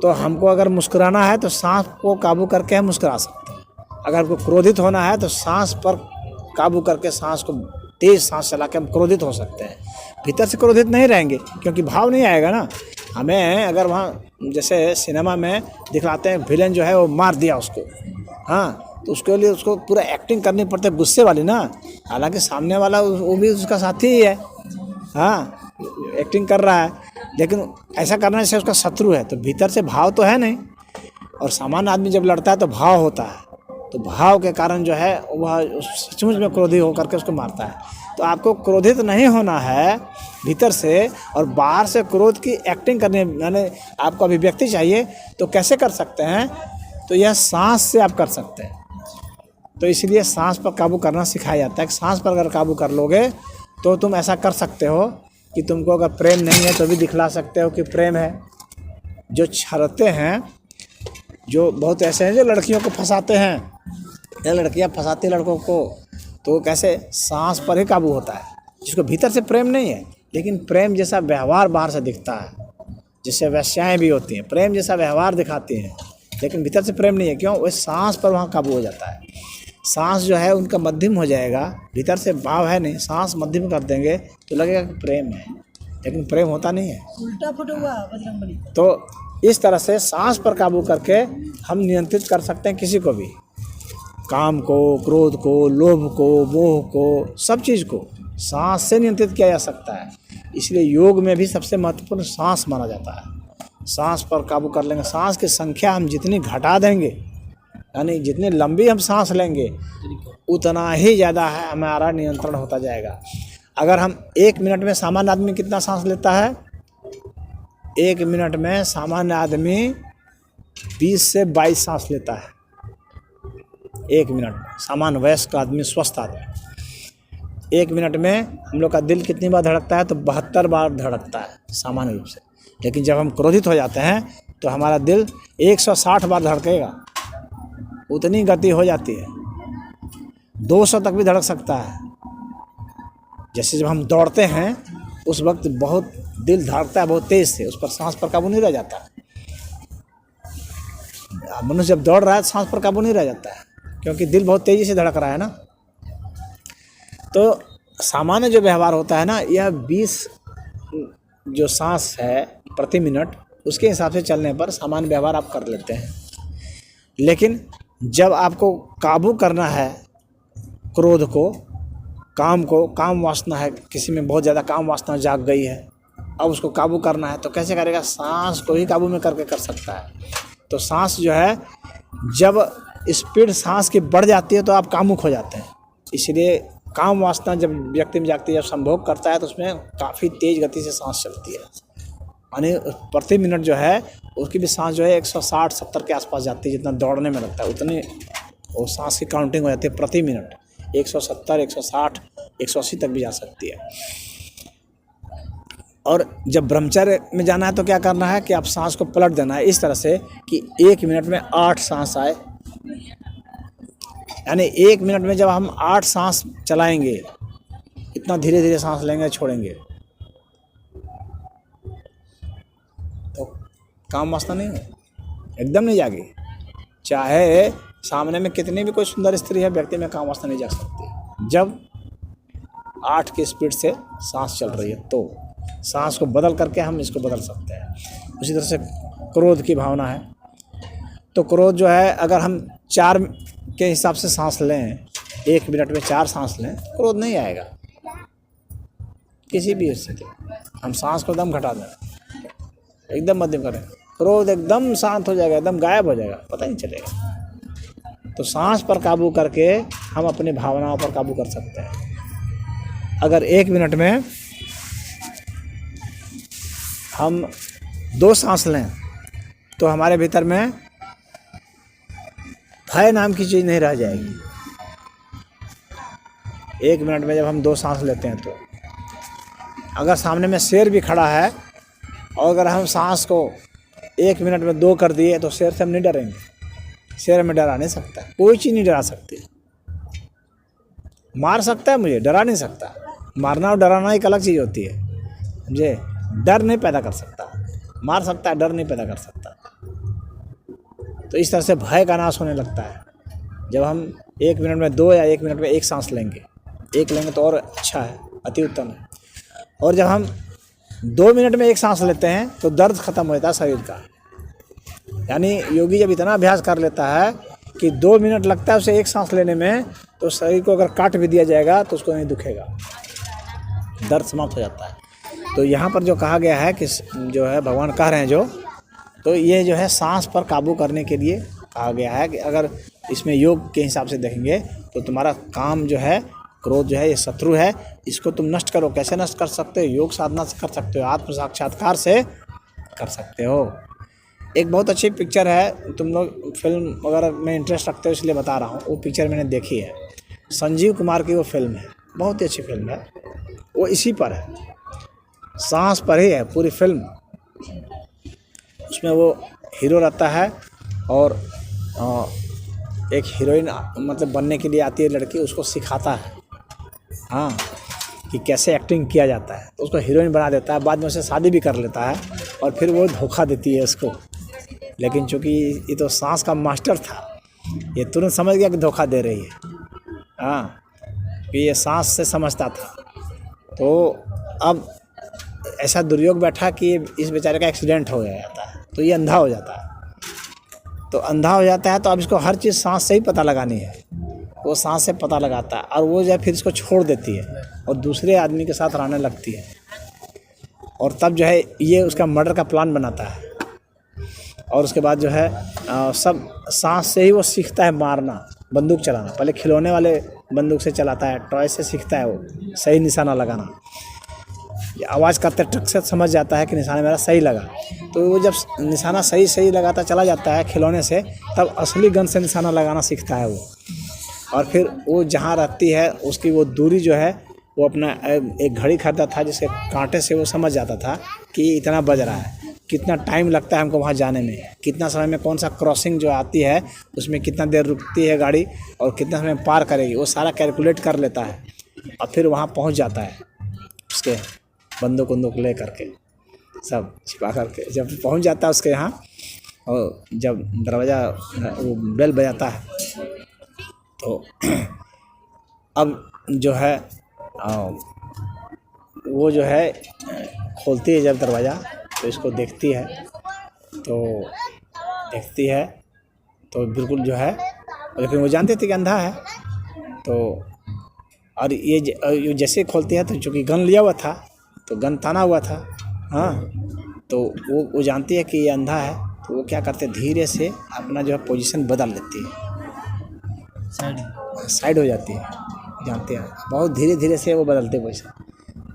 तो हमको अगर मुस्कुराना है तो सांस को काबू करके हम मुस्कुरा सकते हैं। अगर हमको क्रोधित होना है तो सांस पर काबू करके सांस को तेज़ सांस चला के हम क्रोधित हो सकते हैं। भीतर से क्रोधित नहीं रहेंगे क्योंकि भाव नहीं आएगा ना। हमें अगर वहाँ जैसे सिनेमा में दिखलाते हैं विलेन जो है वो मार दिया उसको, हाँ, तो उसके लिए उसको पूरा एक्टिंग करनी पड़ती है गुस्से वाली ना। हालांकि सामने वाला वो भी उसका साथी ही है, हाँ, एक्टिंग कर रहा है, लेकिन ऐसा करने से उसका शत्रु है। तो भीतर से भाव तो है नहीं। और सामान्य आदमी जब लड़ता है तो भाव होता है, तो भाव के कारण जो है वह सचमुच में क्रोधित होकर के उसको मारता है। तो आपको क्रोधित नहीं होना है भीतर से, और बाहर से क्रोध की एक्टिंग करने यानी आपको अभिव्यक्ति चाहिए। तो कैसे कर सकते हैं? तो यह सांस से आप कर सकते हैं। तो इसलिए सांस पर काबू करना सिखाया जाता है कि सांस पर अगर काबू कर लोगे तो तुम ऐसा कर सकते हो कि तुमको अगर प्रेम नहीं है तो भी दिखला सकते हो कि प्रेम है। जो छरते हैं, जो बहुत ऐसे हैं जो लड़कियों को फंसाते हैं या लड़कियां फंसाती हैं लड़कों को, तो कैसे सांस पर ही काबू होता है। जिसको भीतर से प्रेम नहीं है लेकिन प्रेम जैसा व्यवहार बाहर से दिखता है, जिससे वैश्याएँ भी होती हैं, प्रेम जैसा व्यवहार दिखाती हैं, लेकिन भीतर से प्रेम नहीं है। क्यों? वो सांस पर वहाँ काबू हो जाता है। सांस जो है उनका मध्यम हो जाएगा, भीतर से भाव है नहीं, सांस मध्यम कर देंगे तो लगेगा कि प्रेम है, लेकिन प्रेम होता नहीं है, उल्टा फुटा हुआ बजरंगबली। तो इस तरह से सांस पर काबू करके हम नियंत्रित कर सकते हैं किसी को भी, काम को, क्रोध को, लोभ को, मोह को, सब चीज़ को सांस से नियंत्रित किया जा सकता है। इसलिए योग में भी सबसे महत्वपूर्ण सांस माना जाता है। सांस पर काबू कर लेंगे, सांस की संख्या हम जितनी घटा देंगे, यानी जितनी लंबी हम सांस लेंगे उतना ही ज़्यादा है हमारा नियंत्रण होता जाएगा। अगर हम 1 मिनट में, सामान्य आदमी कितना सांस लेता है? 1 मिनट में सामान्य आदमी 20 से 22 सांस लेता है 1 मिनट में। सामान्य वयस्क आदमी, स्वस्थ आदमी 1 मिनट में हम लोग का दिल कितनी बार धड़कता है? तो 72 बार धड़कता है सामान्य रूप से। लेकिन जब हम क्रोधित हो जाते हैं तो हमारा दिल 160 बार धड़केगा, उतनी गति हो जाती है। 200 तक भी धड़क सकता है। जैसे जब हम दौड़ते हैं उस वक्त बहुत दिल धड़कता है बहुत तेज़ से, उस पर सांस पर काबू नहीं रह जाता। मनुष्य जब दौड़ रहा है सांस पर काबू नहीं रह जाता है क्योंकि दिल बहुत तेज़ी से धड़क रहा है ना। तो सामान्य जो व्यवहार होता है ना, यह 20 जो सांस है प्रति मिनट, उसके हिसाब से चलने पर सामान्य व्यवहार आप कर लेते हैं। लेकिन जब आपको काबू करना है क्रोध को, काम को, काम वासना है, किसी में बहुत ज़्यादा काम वासना जाग गई है, अब उसको काबू करना है तो कैसे करेगा? सांस को ही काबू में करके कर सकता है। तो सांस जो है, जब स्पीड सांस की बढ़ जाती है तो आप कामुक हो जाते हैं। इसलिए काम वासना जब व्यक्ति में जागती है, जब संभोग करता है तो उसमें काफ़ी तेज़ गति से सांस चलती है। यानी प्रति मिनट जो है उसकी भी सांस जो है 160-70 के आसपास जाती है। जितना दौड़ने में लगता है उतनी वो सांस की काउंटिंग हो जाती है प्रति मिनट। 170, 160, 180 तक भी जा सकती है। और जब ब्रह्मचर्य में जाना है तो क्या करना है कि आप सांस को पलट देना है इस तरह से कि 1 मिनट में 8 सांस आए। यानी 1 मिनट में जब हम 8 सांस चलाएंगे, इतना धीरे धीरे सांस लेंगे छोड़ेंगे, तो काम वासना नहीं हो, एकदम नहीं जागी। चाहे सामने में कितनी भी कोई सुंदर स्त्री है, व्यक्ति में काम वासना नहीं जा सकती जब 8 की स्पीड से सांस चल रही है। तो सांस को बदल करके हम इसको बदल सकते हैं। उसी तरह से क्रोध की भावना है, तो क्रोध जो है अगर हम 4 के हिसाब से सांस लें, 1 मिनट में 4 सांस लें, क्रोध नहीं आएगा किसी भी स्थिति। हम सांस को एकदम घटा दें, एकदम मध्यम करें, क्रोध एकदम शांत हो जाएगा, एकदम गायब हो जाएगा, पता नहीं चलेगा। तो सांस पर काबू करके हम अपनी भावनाओं पर काबू कर सकते हैं। अगर 1 मिनट में हम 2 सांस लें तो हमारे भीतर में भय नाम की चीज़ नहीं रह जाएगी। 1 मिनट में जब हम 2 सांस लेते हैं तो अगर सामने में शेर भी खड़ा है और अगर हम सांस को 1 मिनट में 2 कर दिए तो शेर से हम नहीं डरेंगे। शेर में डरा नहीं सकता, कोई चीज़ नहीं डरा सकती। मार सकता है मुझे, डरा नहीं सकता। मारना और डराना एक अलग चीज़ होती है, समझे। डर नहीं पैदा कर सकता, मार सकता है, डर नहीं पैदा कर सकता। तो इस तरह से भय का नाश होने लगता है जब हम 1 मिनट में 2 या 1 मिनट में 1 सांस लेंगे। 1 लेंगे तो और अच्छा है, अति उत्तम है। और जब हम 2 मिनट में 1 सांस लेते हैं तो दर्द खत्म हो जाता है शरीर का। यानी योगी जब इतना अभ्यास कर लेता है कि 2 मिनट लगता है उसे 1 सांस लेने में, तो शरीर को अगर काट भी दिया जाएगा तो उसको नहीं दुखेगा, दर्द समाप्त हो जाता है। तो यहाँ पर जो कहा गया है कि जो है भगवान कह रहे हैं जो, तो ये जो है सांस पर काबू करने के लिए कहा गया है कि अगर इसमें योग के हिसाब से देखेंगे तो तुम्हारा काम जो है, क्रोध जो है ये शत्रु है, इसको तुम नष्ट करो। कैसे नष्ट कर सकते हो? योग साधना से कर सकते हो, आत्म साक्षात्कार से कर सकते हो। एक बहुत अच्छी पिक्चर है, तुम लोग फिल्म वगैरह में इंटरेस्ट रखते हो इसलिए बता रहा हूँ। वो पिक्चर मैंने देखी है, संजीव कुमार की वो फिल्म है, बहुत ही अच्छी फिल्म है। वो इसी पर है, सांस पर ही है पूरी फिल्म। उसमें वो हीरो रहता है और एक हीरोइन मतलब बनने के लिए आती है लड़की, उसको सिखाता है हाँ कि कैसे एक्टिंग किया जाता है। तो उसको हीरोइन बना देता है, बाद में उसे शादी भी कर लेता है और फिर वो धोखा देती है उसको। लेकिन चूँकि ये तो सांस का मास्टर था, ये तुरंत समझ गया कि धोखा दे रही है हाँ, कि ये सांस से समझता था। तो अब ऐसा दुर्योग बैठा कि इस बेचारे का एक्सीडेंट हो जाता है, तो ये अंधा हो जाता है। तो अंधा हो जाता है तो अब इसको हर चीज़ सांस से ही पता लगानी है। वो सांस से पता लगाता है और वो जो है फिर इसको छोड़ देती है और दूसरे आदमी के साथ रहने लगती है। और तब जो है ये उसका मर्डर का प्लान बनाता है। और उसके बाद जो है सब सांस से ही वो सीखता है मारना, बंदूक चलाना। पहले खिलौने वाले बंदूक से चलाता है, टॉय से सीखता है वो सही निशाना लगाना। आवाज़ करते टक से समझ जाता है कि निशाना मेरा सही लगा। तो वो जब निशाना सही लगाता चला जाता है खिलौने से, तब असली गन से निशाना लगाना सीखता है वो। और फिर वो जहाँ रहती है उसकी वो दूरी जो है, वो अपना एक घड़ी खरीदा था जिसके कांटे से वो समझ जाता था कि इतना बज रहा है, कितना टाइम लगता है हमको वहाँ जाने में, कितना समय में कौन सा क्रॉसिंग जो आती है उसमें कितना देर रुकती है गाड़ी और कितना समय पार करेगी, वो सारा कैलकुलेट कर लेता है। और फिर वहाँ पहुँच जाता है उसके बंदूक ले करके सब छिपा करके। जब पहुंच जाता है उसके यहाँ और जब दरवाज़ा वो बेल बजाता है तो अब जो है वो जो है खोलती है जब दरवाज़ा, तो इसको देखती है तो बिल्कुल जो है, लेकिन वो जानते थे कि अंधा है। तो और ये जैसे खोलती है तो चूँकि गन लिया हुआ था तो गन ताना हुआ था हाँ, तो वो जानती है कि ये अंधा है। तो वो क्या करते, धीरे से अपना जो है पोजीशन बदल लेती है, साइड हो जाती है, जानते हैं बहुत धीरे से वो बदलते पोजीशन।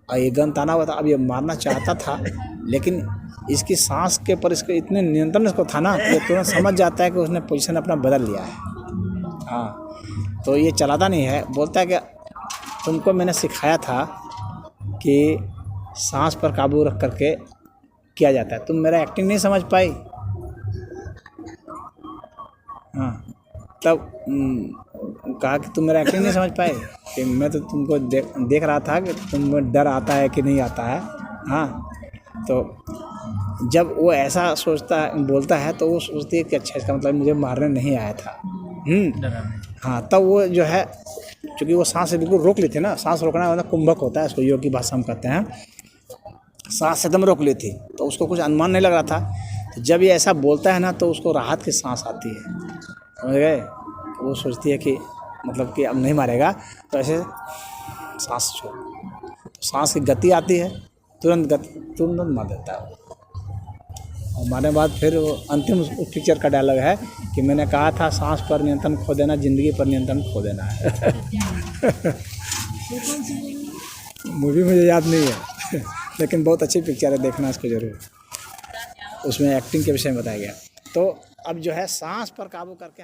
और ये गन ताना हुआ था, अब ये मारना चाहता था लेकिन इसकी सांस के पर इसके इतने नियंत्रण इसको था ना, ये तुरंत समझ जाता है कि उसने पोजीशन अपना बदल लिया है हाँ। तो ये चलाता नहीं है, बोलता है कि तुमको मैंने सिखाया था कि सांस पर काबू रख करके किया जाता है, तुम मेरा एक्टिंग नहीं समझ पाई हाँ। तब कहा कि तुम मेरा एक्टिंग नहीं समझ पाए कि मैं तो तुमको देख रहा था कि तुम्हें डर आता है कि नहीं आता है हाँ। तो जब वो ऐसा बोलता है तो वो सोचती है कि अच्छा इसका मतलब मुझे मारने नहीं आया था हाँ। तब वो जो है क्योंकि वो सांस से बिल्कुल रोक ली थी ना, सांस रोकना मतलब कुंभक होता है, इसको योग की भाषा में कहते हैं। सांस एकदम रोक ली थी तो उसको कुछ अनुमान नहीं लग रहा था। तो जब ये ऐसा बोलता है ना तो उसको राहत की सांस आती है, समझ गए। वो सोचती है कि मतलब कि अब नहीं मारेगा, तो ऐसे सांस छोड़, तो सांस की गति आती है, तुरंत मार देता है। और मारने के बाद फिर वो अंतिम उस पिक्चर का डायलॉग है कि मैंने कहा था सांस पर नियंत्रण खो देना, ज़िंदगी पर नियंत्रण खो देना है। मूवी मुझे याद नहीं है लेकिन बहुत अच्छी पिक्चर है, देखना इसको ज़रूर। उसमें एक्टिंग के विषय में बताया गया। तो अब जो है सांस पर काबू करके